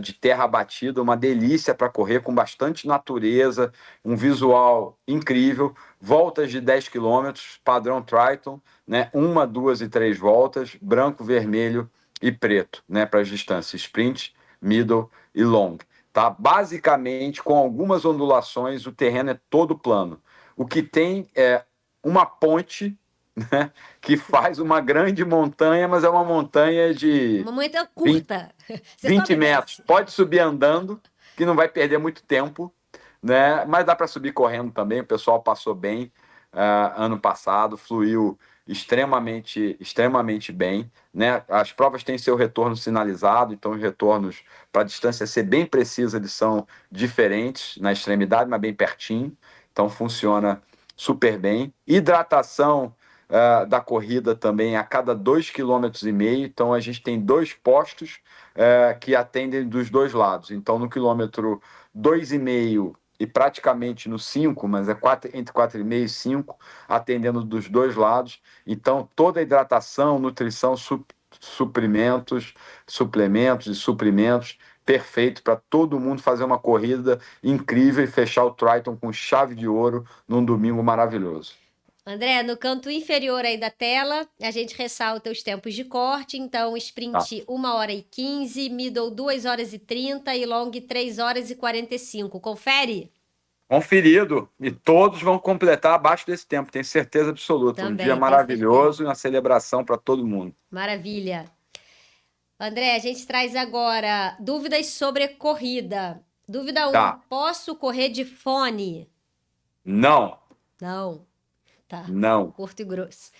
de terra batida, uma delícia para correr, com bastante natureza, um visual incrível, voltas de 10 quilômetros, padrão Triathlon, né? 1, 2 e 3 voltas, branco, vermelho e preto, né? Para as distâncias sprint, middle e long. Tá? Basicamente, com algumas ondulações, o terreno é todo plano. O que tem é uma ponte, né, que faz uma grande montanha, mas é uma montanha de uma montanha curta. 20 metros. Pode subir andando, que não vai perder muito tempo, né? Mas dá para subir correndo também. O pessoal passou bem ano passado, fluiu extremamente bem, né? As provas têm seu retorno sinalizado, então os retornos para a distância ser bem precisa, eles são diferentes na extremidade, mas bem pertinho. Então funciona super bem. Hidratação da corrida também a cada 2,5 km. Então a gente tem 2 postos que atendem dos dois lados. Então no quilômetro 2,5 e praticamente no 5, mas entre 4,5 e 5, atendendo dos dois lados. Então toda a hidratação, nutrição, suplementos e suprimentos, perfeito para todo mundo fazer uma corrida incrível e fechar o Triathlon com chave de ouro num domingo maravilhoso. André, no canto inferior aí da tela, a gente ressalta os tempos de corte. Então, sprint 1h15, middle 2h30 e long 3h45. Confere? Conferido. E todos vão completar abaixo desse tempo, tenho certeza absoluta. Também, um dia maravilhoso e uma celebração para todo mundo. Maravilha. André, a gente traz agora dúvidas sobre corrida. Dúvida 1, posso correr de fone? Não. Não. Tá. Não. Curto e grosso.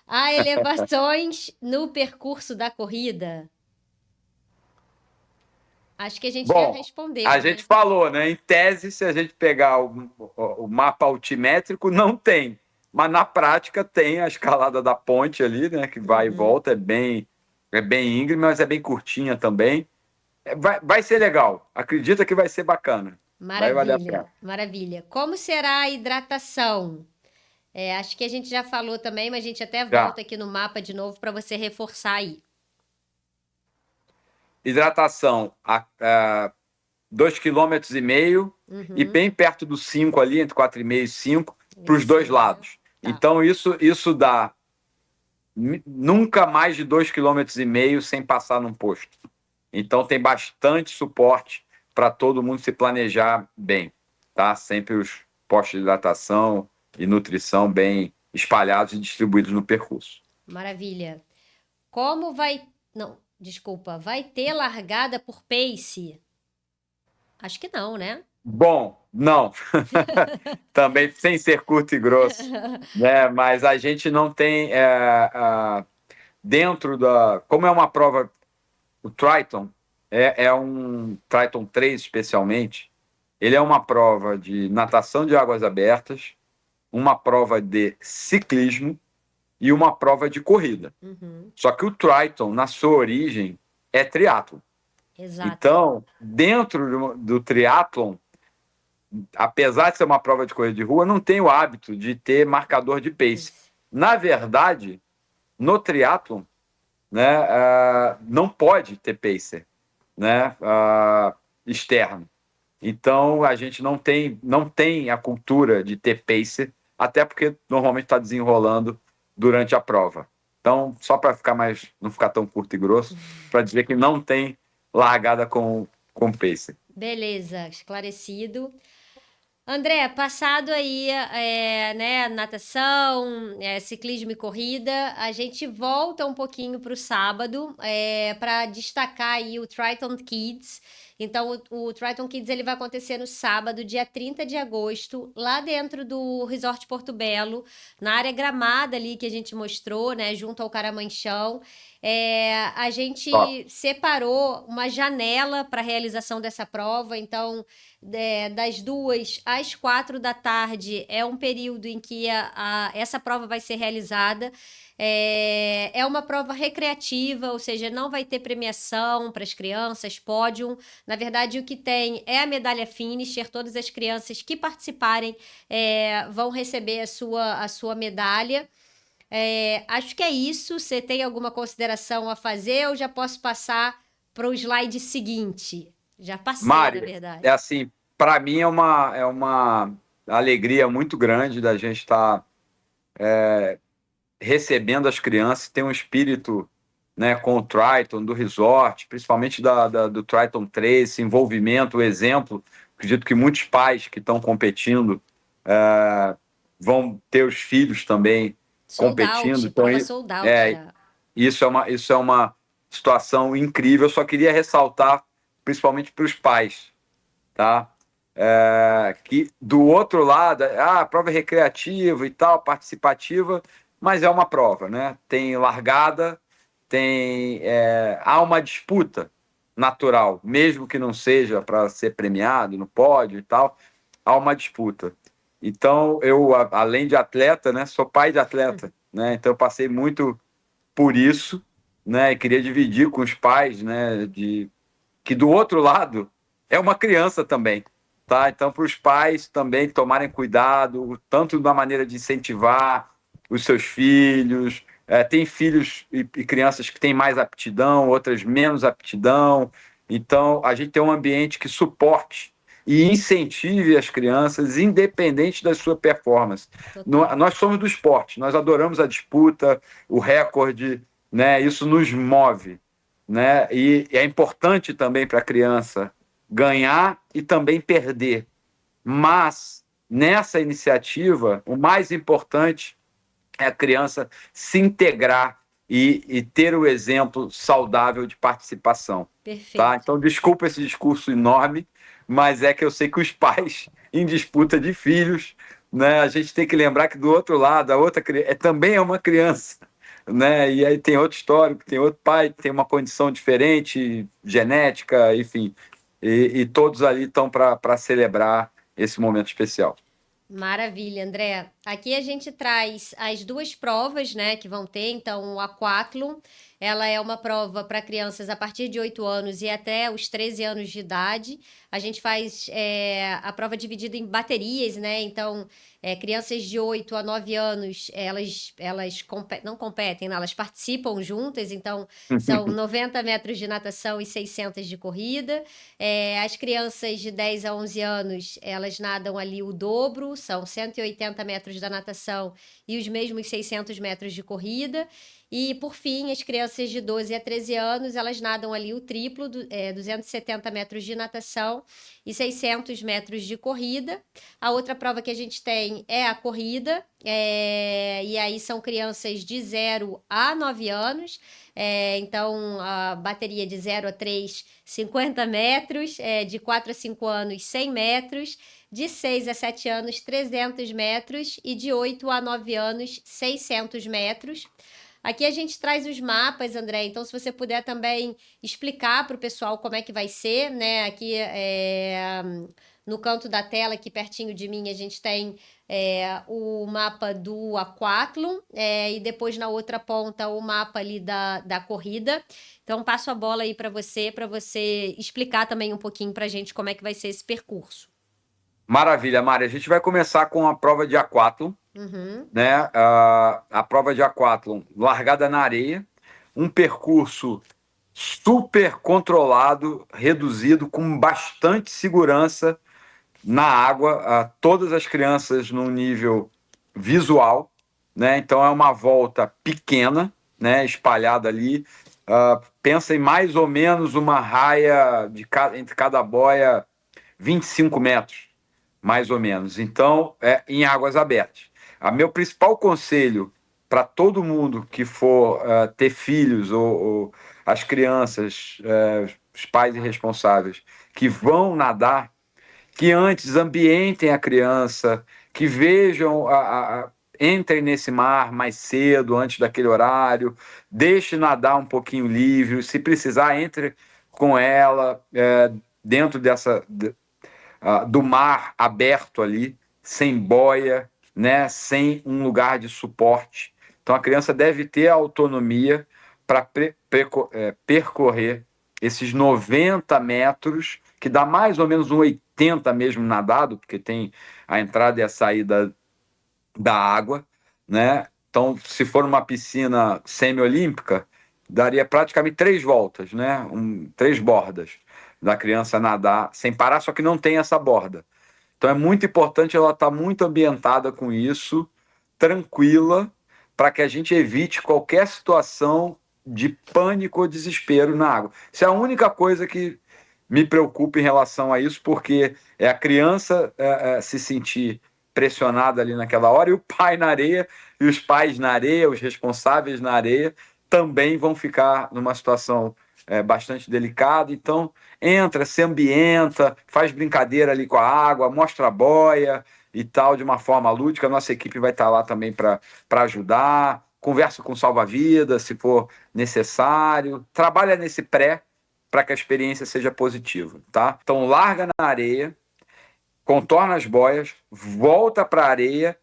Há elevações no percurso da corrida? Acho que a gente já respondeu. A gente falou, né? Em tese, se a gente pegar o mapa altimétrico, não tem. Mas na prática tem a escalada da ponte ali, né? Que vai e volta, é bem íngreme, mas é bem curtinha também. Vai ser legal. Acredita que vai ser bacana. Maravilha, vai valer a pena. Maravilha. Como será a hidratação? Acho que a gente já falou também, mas a gente até volta aqui no mapa de novo para você reforçar aí. Hidratação a 2,5 km e bem perto do 5 ali, entre 4,5 e 5, para os dois lados. Tá. Então isso dá nunca mais de 2,5 km sem passar num posto. Então tem bastante suporte para todo mundo se planejar bem, tá? Sempre os postos de hidratação e nutrição bem espalhados e distribuídos no percurso. Maravilha. Como vai... Não, desculpa. Vai ter largada por pace? Acho que não, né? Bom, não. Também sem ser curto e grosso. Né? Mas a gente não tem... dentro da... Como é uma prova... O Triathlon é um Triathlon 3 especialmente. Ele é uma prova de natação de águas abertas, uma prova de ciclismo e uma prova de corrida. Só que o Triathlon, na sua origem, é triatlon. Exato. Então, dentro do triatlon, apesar de ser uma prova de corrida de rua, não tem o hábito de ter marcador de pace. Na verdade, no triatlon, né, não pode ter pacer, né, externo. Então, a gente não tem a cultura de ter pacer, até porque normalmente está desenrolando durante a prova. Então, só para não ficar tão curto e grosso, para dizer que não tem largada com pacer. Beleza, esclarecido. André, passado aí, né, natação, ciclismo e corrida, a gente volta um pouquinho para o sábado, para destacar aí o Triathlon Kids. Então, o Triathlon Kids ele vai acontecer no sábado, dia 30 de agosto, lá dentro do Resort Porto Belo, na área gramada ali que a gente mostrou, né, junto ao Caramanchão. A gente Ó, separou uma janela para a realização dessa prova, então das 2 às 4 da tarde é um período em que essa prova vai ser realizada. É uma prova recreativa, ou seja, não vai ter premiação para as crianças, pódio. Na verdade, o que tem é a medalha finisher. Todas as crianças que participarem vão receber a sua medalha. Acho que é isso. Você tem alguma consideração a fazer ou já posso passar para o slide seguinte? Já passei, na Mari, verdade. é assim, para mim é uma alegria muito grande da gente estar recebendo as crianças, tem um espírito, né, com o Triton, do resort, principalmente do Triton 3, esse envolvimento, o exemplo. Acredito que muitos pais que estão competindo vão ter os filhos também Sold competindo. out, Então, prova sold out é, já. isso é uma situação incrível. Eu só queria ressaltar, principalmente para os pais, tá? Que do outro lado, a prova é recreativa e tal, participativa, mas é uma prova, né? Tem largada, há uma disputa natural, mesmo que não seja para ser premiado no pódio e tal, há uma disputa. Então, eu, além de atleta, né, sou pai de atleta, né? Então, eu passei muito por isso, né? E queria dividir com os pais, né, que do outro lado é uma criança também, tá? Então, para os pais também tomarem cuidado, tanto da maneira de incentivar os seus filhos. Tem filhos e crianças que têm mais aptidão, outras menos aptidão. Então, a gente tem um ambiente que suporte e incentive as crianças, independente da sua performance. Total. Nós somos do esporte, nós adoramos a disputa, o recorde, né? Isso nos move, né? E é importante também para a criança ganhar e também perder. Mas nessa iniciativa, o mais importante é a criança se integrar e ter o exemplo saudável de participação. Tá? Perfeito. Então, desculpa esse discurso enorme, mas é que eu sei que os pais, em disputa de filhos, né, a gente tem que lembrar que do outro lado, a outra também é uma criança. Né? E aí tem outro histórico, tem outro pai, tem uma condição diferente, genética, enfim. E todos ali estão para celebrar esse momento especial. Maravilha, André. Aqui a gente traz as 2 provas, né, que vão ter. Então, o Aquathlon, ela é uma prova para crianças a partir de 8 anos e até os 13 anos de idade. A gente faz a prova dividida em baterias, né? Então, crianças de 8 a 9 anos, elas não competem, né? Elas participam juntas. Então, são 90 metros de natação e 600 de corrida. As crianças de 10 a 11 anos, elas nadam ali o dobro, são 180 metros da natação e os mesmos 600 metros de corrida. E, por fim, as crianças de 12 a 13 anos, elas nadam ali o triplo, 270 metros de natação e 600 metros de corrida. A outra prova que a gente tem é a corrida, e aí são crianças de 0 a 9 anos. Então, a bateria de 0 a 3, 50 metros, de 4 a 5 anos, 100 metros, de 6 a 7 anos, 300 metros e de 8 a 9 anos, 600 metros. Aqui a gente traz os mapas, André, então se você puder também explicar para o pessoal como é que vai ser, né? Aqui no canto da tela, aqui pertinho de mim, a gente tem o mapa do Aquathlon, e depois na outra ponta o mapa ali da corrida. Então passo a bola aí para você explicar também um pouquinho para a gente como é que vai ser esse percurso. Maravilha, Mari. A gente vai começar com a prova de aquátlon, Uhum. né? A prova de aquátlon largada na areia. um percurso super controlado, reduzido, com bastante segurança na água, todas as crianças num nível visual, né? Então é uma volta pequena, né? Espalhada ali. Pensa em mais ou menos uma raia entre cada boia 25 metros, mais ou menos. Então, em águas abertas. Meu principal conselho para todo mundo que for ter filhos ou as crianças, os pais irresponsáveis que vão nadar, que antes ambientem a criança, que vejam, entrem nesse mar mais cedo, antes daquele horário, deixe nadar um pouquinho livre, se precisar, entre com ela dentro do mar aberto ali, sem boia, né, sem um lugar de suporte. Então a criança deve ter a autonomia para percorrer esses 90 metros, que dá mais ou menos um 80 mesmo nadado, porque tem a entrada e a saída da água, né? Então, se for uma piscina semiolímpica, daria praticamente 3 voltas, né? 3 bordas da criança nadar sem parar, só que não tem essa borda. Então é muito importante ela estar muito ambientada com isso, tranquila, para que a gente evite qualquer situação de pânico ou desespero na água. Isso é a única coisa que me preocupa em relação a isso, porque é a criança se sentir pressionada ali naquela hora e o pai na areia, e os pais na areia, os responsáveis na areia, também vão ficar numa situação bastante delicada. Então, entra, se ambienta, faz brincadeira ali com a água, mostra a boia e tal, de uma forma lúdica. A nossa equipe vai estar lá também para ajudar. Conversa com salva-vidas, se for necessário. Trabalha nesse pré para que a experiência seja positiva, tá? Então, larga na areia, contorna as boias, volta para a areia,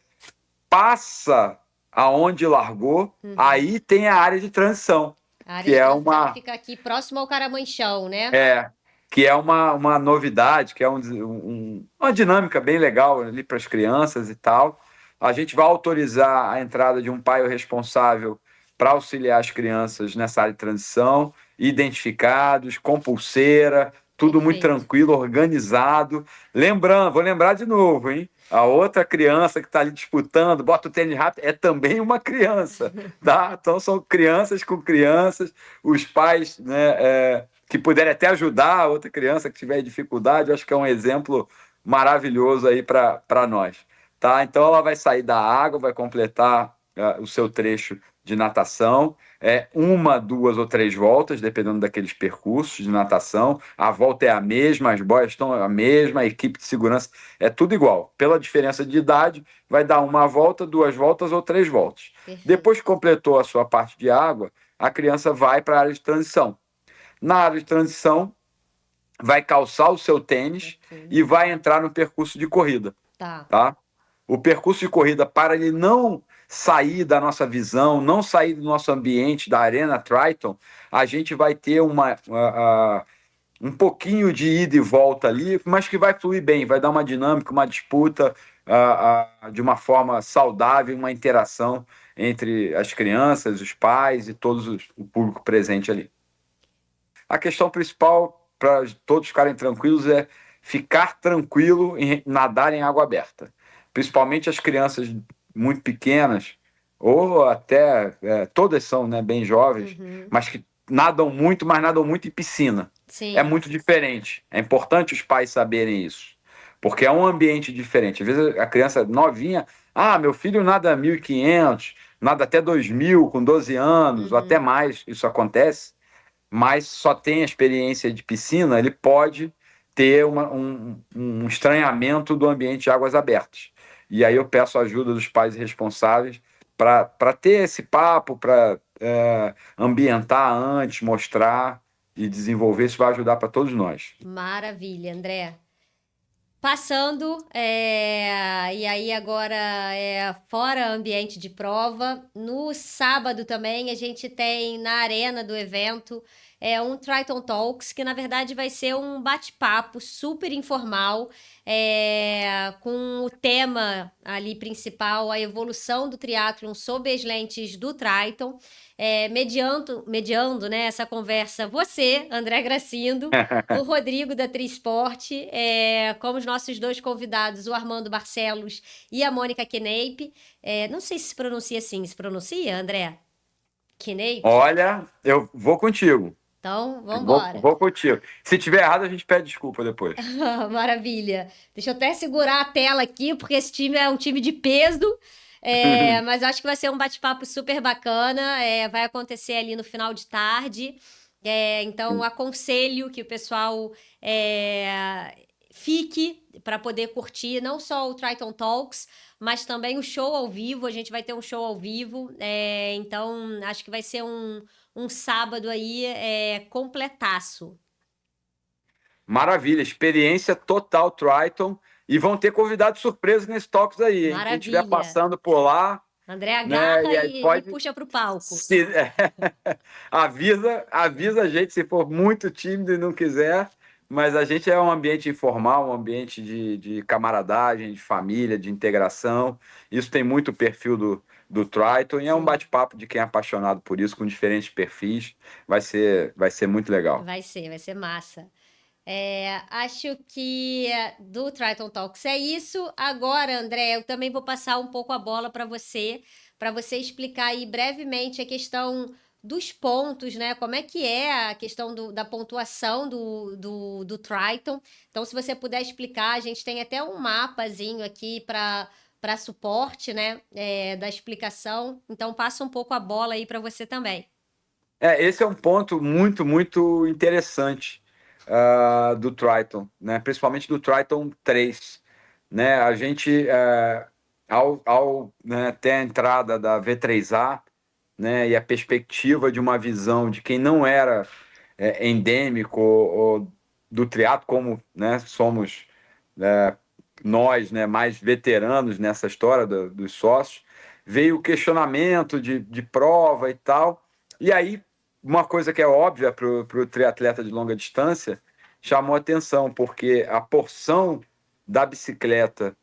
passa aonde largou, aí tem a área de transição. A área que de é transição uma fica aqui próximo ao Caramanchão, né? que é uma novidade, que é uma dinâmica bem legal ali para as crianças e tal. A gente vai autorizar a entrada de um pai responsável para auxiliar as crianças nessa área de transição, identificados, com pulseira, tudo muito Perfeito. tranquilo, organizado. Lembrando, vou lembrar de novo, hein? A outra criança que está ali disputando, bota o tênis rápido, é também uma criança, tá? Então são crianças com crianças, os pais, né, que puderem até ajudar a outra criança que tiver dificuldade, eu acho que é um exemplo maravilhoso aí para nós, tá? Então ela vai sair da água, vai completar o seu trecho de natação, 1, 2 ou 3 voltas, dependendo daqueles percursos de natação. A volta é a mesma, as boias estão a mesma, a equipe de segurança é tudo igual. Pela diferença de idade, vai dar 1 volta, 2 voltas ou 3 voltas. Perfeito. Depois que completou a sua parte de água, a criança vai para a área de transição. Na área de transição, vai calçar o seu tênis e vai entrar no percurso de corrida. Tá? O percurso de corrida, para ele não sair da nossa visão, não sair do nosso ambiente, da Arena Triton, a gente vai ter um pouquinho de ida e volta ali, mas que vai fluir bem, vai dar uma dinâmica, uma disputa de uma forma saudável, uma interação entre as crianças, os pais e o público presente ali. A questão principal para todos ficarem tranquilos é ficar tranquilo em nadar em água aberta. Principalmente as crianças muito pequenas, ou até todas são, né, bem jovens, mas que nadam muito, mas nadam muito em piscina. Sim. É muito diferente. É importante os pais saberem isso. Porque é um ambiente diferente. Às vezes a criança novinha, meu filho nada 1.500, nada até 2.000 com 12 anos, ou até mais, isso acontece, mas só tem a experiência de piscina, ele pode ter um estranhamento do ambiente de águas abertas. E aí eu peço a ajuda dos pais responsáveis para ter esse papo, para ambientar antes, mostrar e desenvolver. Isso vai ajudar para todos nós. Maravilha, André. Passando, e aí agora fora ambiente de prova, no sábado também a gente tem na arena do evento um Triton Talks, que na verdade vai ser um bate-papo super informal, com o tema ali principal, a evolução do triatlon sob as lentes do Triton, mediando, né, essa conversa você, André Gracindo, o Rodrigo da Trisport, como os nossos dois convidados, o Armando Barcelos e a Mônica Kneip. Não sei se pronuncia assim, se pronuncia, André? Kneip? Olha, eu vou contigo. Então, vamos Vou, embora. vou contigo. Se tiver errado, a gente pede desculpa depois. Maravilha. Deixa eu até segurar a tela aqui, porque esse time é um time de peso. Mas acho que vai ser um bate-papo super bacana. Vai acontecer ali no final de tarde. Então, aconselho que o pessoal fique para poder curtir não só o Triton Talks, mas também o show ao vivo. A gente vai ter um show ao vivo. Então, acho que vai ser um sábado aí completaço. Maravilha, experiência total Triton. E vão ter convidados surpresos nesse Talks aí, hein? Quem estiver Maravilha. passando por lá, André né? agarra E aí e pode. puxa pro palco. Avisa a gente se for muito tímido e não quiser. Mas a gente é um ambiente informal, um ambiente de camaradagem, de família, de integração. Isso tem muito perfil do Triton e é um Sim. bate-papo de quem é apaixonado por isso, com diferentes perfis. Vai ser muito legal. Vai ser massa. Acho que do Triton Talks é isso. Agora, André, eu também vou passar um pouco a bola para você explicar aí brevemente a questão dos pontos, né? Como é que é a questão da pontuação do Triton. Então, se você puder explicar, a gente tem até um mapazinho aqui para suporte, né? Da explicação. Então, passa um pouco a bola aí para você também. Esse é um ponto muito, muito interessante do Triton, né? Principalmente do Triton 3. Né? A gente, né, ter a entrada da V3A, né, e a perspectiva de uma visão de quem não era endêmico ou do triatlo, como, né, somos nós, né, mais veteranos nessa história dos sócios, veio o questionamento de prova e tal. E aí, uma coisa que é óbvia para o triatleta de longa distância chamou atenção, porque a porção da bicicleta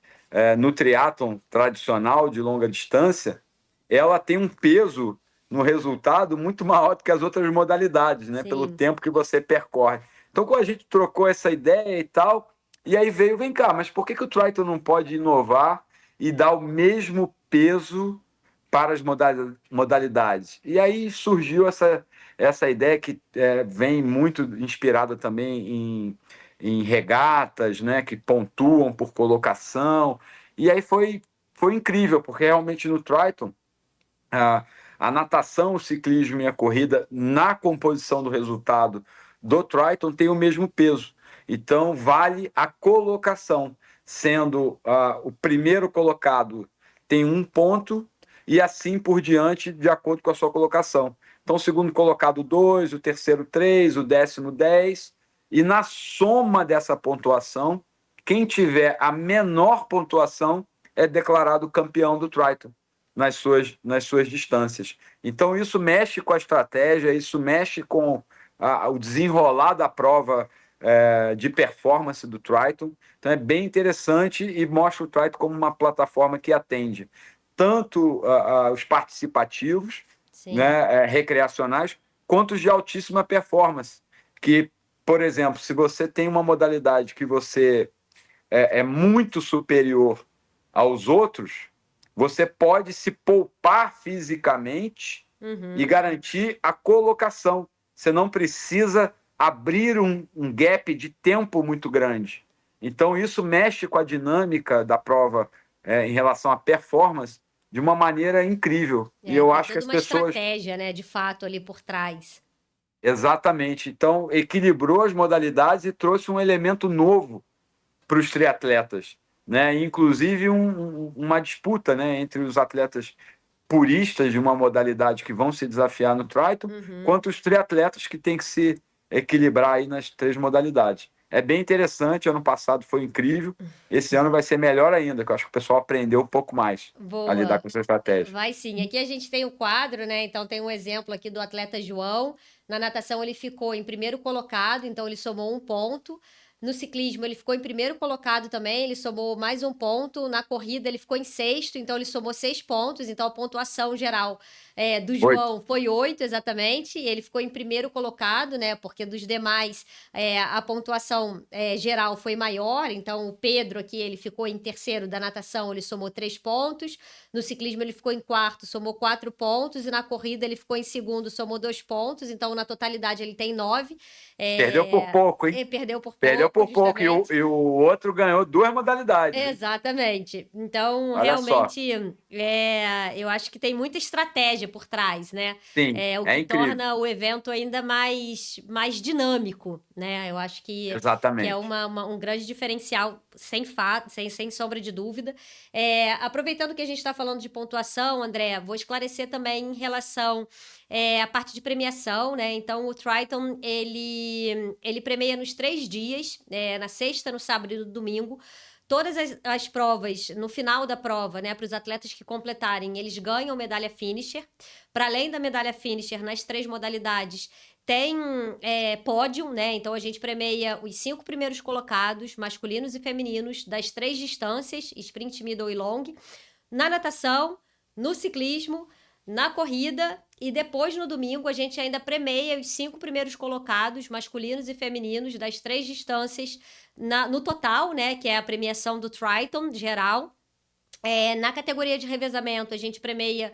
no triatlon tradicional de longa distância, ela tem um peso no resultado muito maior do que as outras modalidades, né? Sim. Pelo tempo que você percorre. Então, quando a gente trocou essa ideia e tal, e aí vem cá, mas por que o Triton não pode inovar e dar o mesmo peso para as modalidades? E aí surgiu essa ideia que vem muito inspirada também em regatas, né, que pontuam por colocação. E aí foi incrível, porque realmente no Triton a natação, o ciclismo e a corrida, na composição do resultado do Triton, tem o mesmo peso. Então, vale a colocação, sendo o primeiro colocado tem 1 ponto e assim por diante, de acordo com a sua colocação. Então, o segundo colocado 2, o terceiro 3, o 10º 10, e na soma dessa pontuação, quem tiver a menor pontuação é declarado campeão do Triton nas suas distâncias. Então, isso mexe com a estratégia, isso mexe com o desenrolar da prova de performance do Triton. Então, é bem interessante e mostra o Triton como uma plataforma que atende tanto os participativos, né, recreacionais, quanto os de altíssima performance. Que, por exemplo, se você tem uma modalidade que você é muito superior aos outros, você pode se poupar fisicamente e garantir a colocação. Você não precisa abrir um gap de tempo muito grande. Então, isso mexe com a dinâmica da prova em relação à performance de uma maneira incrível. E eu acho que as pessoas... uma estratégia, né, de fato, ali por trás. Exatamente. Então, equilibrou as modalidades e trouxe um elemento novo para os triatletas, né? Inclusive uma disputa, né, entre os atletas puristas de uma modalidade que vão se desafiar no Triton, quanto os triatletas que têm que se equilibrar aí nas 3 modalidades. é bem interessante. Ano passado foi incrível. Esse ano vai ser melhor ainda, que eu acho que o pessoal aprendeu um pouco mais a lidar Boa. com essa estratégia. Vai sim. Aqui a gente tem o quadro, né? Então tem um exemplo aqui do atleta João. Na natação ele ficou em primeiro colocado, então ele somou um ponto. No ciclismo ele ficou em primeiro colocado também, ele somou mais um ponto. Na corrida ele ficou em sexto, então ele somou 6 pontos. Então a pontuação geral do 8. João foi 8 exatamente. E ele ficou em primeiro colocado, né? Porque dos demais a pontuação geral foi maior. Então o Pedro aqui ele ficou em terceiro da natação, ele somou 3 pontos. No ciclismo ele ficou em quarto, somou 4 pontos, e na corrida ele ficou em segundo, somou 2 pontos, então na totalidade ele tem 9. Perdeu por pouco, hein? Perdeu por Perdeu pouco, por pouco. justamente. E o outro ganhou 2 modalidades, hein? Exatamente. Então, Olha só. realmente, eu acho que tem muita estratégia por trás, né? Sim, O é que incrível. torna o evento ainda mais dinâmico, né? Eu acho que é Exatamente. um grande diferencial, sem sombra de dúvida. Aproveitando que a gente está falando de pontuação, André, vou esclarecer também em relação à parte de premiação, né? Então, o Triton, ele premia nos 3 dias, na sexta, no sábado e no domingo. Todas as provas, no final da prova, né, para os atletas que completarem, eles ganham medalha finisher. Para além da medalha finisher, nas 3 modalidades, tem pódio, né? Então a gente premia os 5 primeiros colocados, masculinos e femininos, das 3 distâncias, sprint, middle e long, na natação, no ciclismo, na corrida, e depois no domingo a gente ainda premia os 5 primeiros colocados, masculinos e femininos, das 3 distâncias no total, né? Que é a premiação do Triton geral. Na categoria de revezamento, a gente premia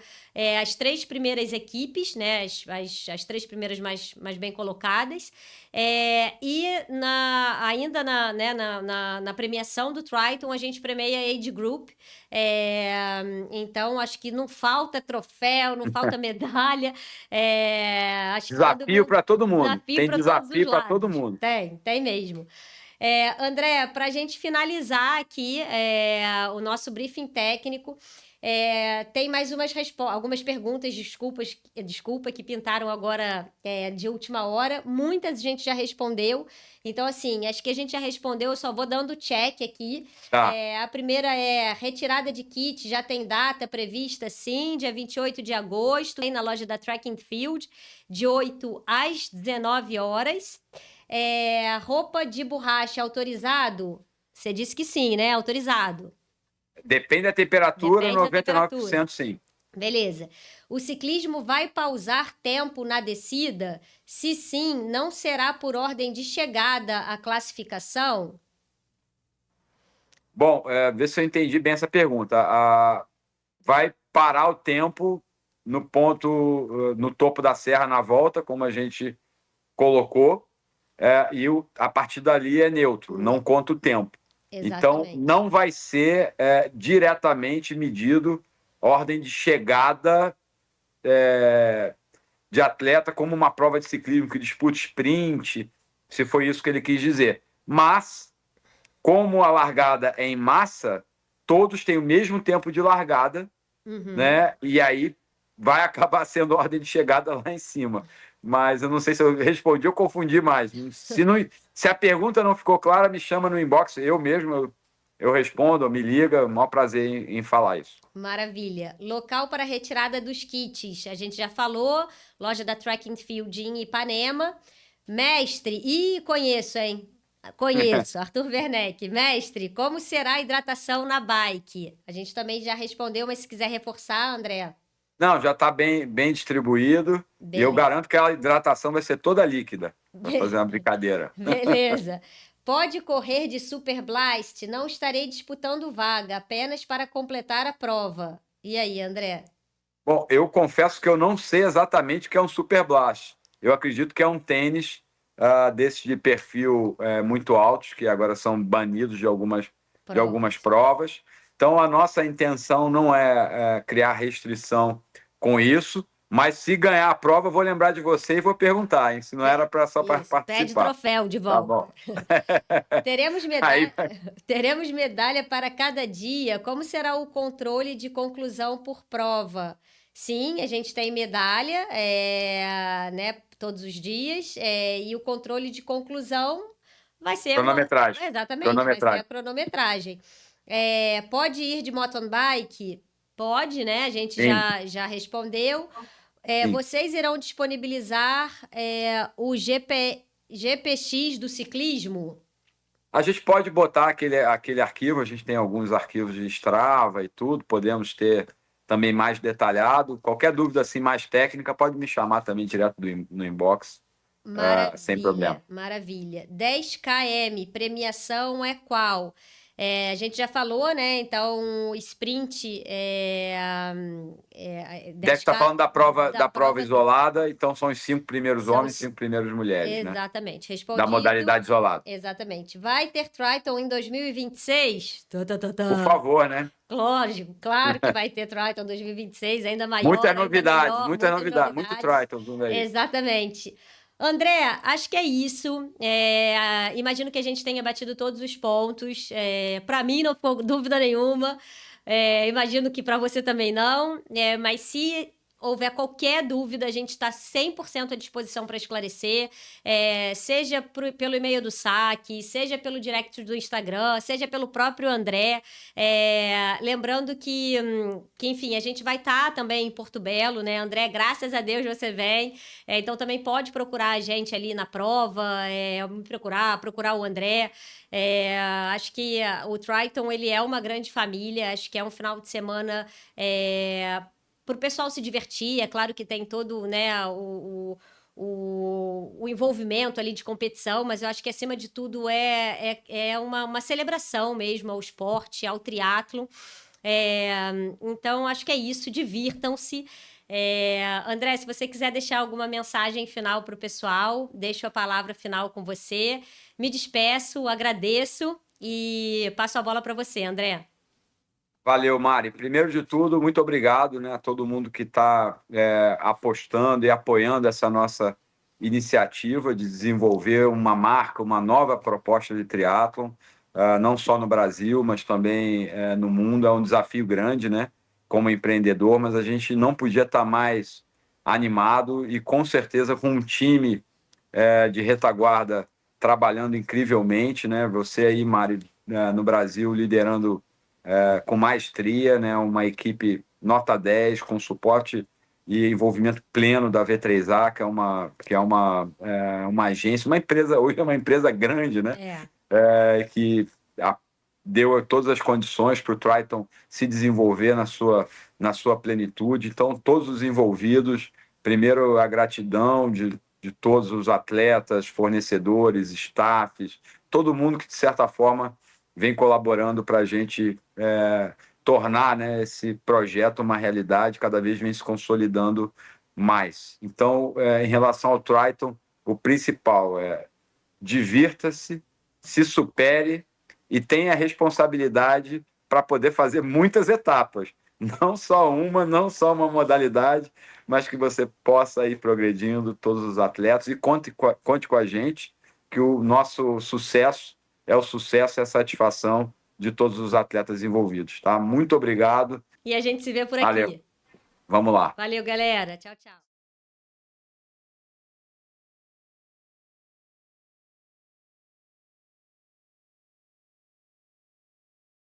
as 3 primeiras equipes, né? As 3 primeiras mais bem colocadas. E ainda na premiação do Triton, a gente premia a Age Group. Então, acho que não falta troféu, não falta medalha. Acho que todo Desafio mundo. para todo mundo. Desafio Tem para todos os desafio para todo lados. mundo. Tem mesmo. André, para a gente finalizar aqui o nosso briefing técnico, tem mais algumas perguntas, desculpa, que pintaram agora de última hora. Muita gente já respondeu. Então, assim, acho que a gente já respondeu, eu só vou dando check aqui. Tá. A primeira é: retirada de kit, já tem data prevista? Sim, dia 28 de agosto, na loja da Track and Field, de 8 às 19 horas. Roupa de borracha autorizado? Você disse que sim, né? Autorizado. Depende da temperatura, Depende da temperatura. 99% sim. Beleza. O ciclismo vai pausar tempo na descida? Se sim, não será por ordem de chegada a classificação? Bom, vê se eu entendi bem essa pergunta. Vai parar o tempo no ponto, no topo da serra na volta, como a gente colocou, e a partir dali é neutro, não conta o tempo. Então, Exatamente. não vai ser diretamente medido ordem de chegada de atleta como uma prova de ciclismo que disputa sprint, se foi isso que ele quis dizer. Mas, como a largada é em massa, todos têm o mesmo tempo de largada, né? E aí vai acabar sendo ordem de chegada lá em cima. Mas eu não sei se eu respondi ou confundi mais. Se a pergunta não ficou clara, me chama no inbox. Eu mesmo, eu respondo, me liga. Maior prazer em falar isso. Maravilha. Local para retirada dos kits. A gente já falou. Loja da Track and Field em Ipanema. Mestre, conheço, hein? Conheço, Arthur Werneck. Mestre, como será a hidratação na bike? A gente também já respondeu, mas se quiser reforçar, André. Não, já está bem distribuído. E eu garanto que a hidratação vai ser toda líquida, para fazer uma brincadeira. Beleza. Pode correr de Super Blast? Não estarei disputando vaga, apenas para completar a prova. E aí, André? Bom, eu confesso que eu não sei exatamente o que é um Super Blast. Eu acredito que é um tênis desses de perfil muito altos, que agora são banidos de algumas provas. Então, a nossa intenção não é criar restrição com isso, mas se ganhar a prova, eu vou lembrar de você e vou perguntar, hein? Se não era só para participar. Pede troféu de volta. Tá bom. Teremos medalha para cada dia. Como será o controle de conclusão por prova? Sim, a gente tem medalha, né, todos os dias, e o controle de conclusão vai ser cronometragem. Exatamente, vai ser a cronometragem. Pode ir de mountain bike? Pode, né? A gente já respondeu. Vocês irão disponibilizar o GPX do ciclismo? A gente pode botar aquele arquivo, a gente tem alguns arquivos de Strava e tudo, podemos ter também mais detalhado. Qualquer dúvida assim mais técnica, pode me chamar também direto no inbox. Maravilha, sem problema. Maravilha. 10 km, premiação é qual? A gente já falou, né? Então, o sprint deve estar falando da prova isolada, então são os 5 primeiros homens e 5 primeiras mulheres, exatamente, né? Respondido. Da modalidade isolada. Exatamente. Vai ter Triathlon em 2026? Por favor, né? Lógico, claro que vai ter Triathlon 2026, ainda maior. Muita novidade, muita novidade, muito Triathlon aí. Exatamente. André, acho que é isso. Imagino que a gente tenha batido todos os pontos. Para mim, não ficou dúvida nenhuma. Imagino que para você também não. Mas se houver qualquer dúvida, a gente está 100% à disposição para esclarecer, seja pelo e-mail do saque, seja pelo direct do Instagram, seja pelo próprio André. Lembrando que, enfim, a gente vai estar também em Porto Belo, né? André, graças a Deus você vem. Então também pode procurar a gente ali na prova, procurar o André. Acho que o Triathlon, ele é uma grande família, acho que é um final de semana para o pessoal se divertir. É claro que tem todo, né, o envolvimento ali de competição, mas eu acho que, acima de tudo, é uma celebração mesmo ao esporte, ao triatlo. Então, acho que é isso, divirtam-se. André, se você quiser deixar alguma mensagem final para o pessoal, deixo a palavra final com você. Me despeço, agradeço e passo a bola para você, André. Valeu, Mari. Primeiro de tudo, muito obrigado, né, a todo mundo que está apostando e apoiando essa nossa iniciativa de desenvolver uma marca, uma nova proposta de triatlon, não só no Brasil, mas também no mundo. É um desafio grande, né, como empreendedor, mas a gente não podia estar mais animado e, com certeza, com um time de retaguarda trabalhando incrivelmente, né? Você aí, Mari, no Brasil, liderando com maestria, né? Uma equipe nota 10, com suporte e envolvimento pleno da V3A, que é uma agência, uma empresa, hoje é uma empresa grande, né? Que deu todas as condições para o Triathlon se desenvolver na sua plenitude. Então, todos os envolvidos, primeiro a gratidão de todos os atletas, fornecedores, staffs, todo mundo que, de certa forma, vem colaborando para a gente tornar, né, esse projeto uma realidade, cada vez vem se consolidando mais. Então, em relação ao Triathlon, o principal é divirta-se, se supere e tenha responsabilidade para poder fazer muitas etapas. Não só uma modalidade, mas que você possa ir progredindo, todos os atletas, e conte com a gente, que o nosso sucesso é o sucesso e a satisfação de todos os atletas envolvidos, tá? Muito obrigado. E a gente se vê por aqui. Valeu. Vamos lá. Valeu, galera. Tchau, tchau.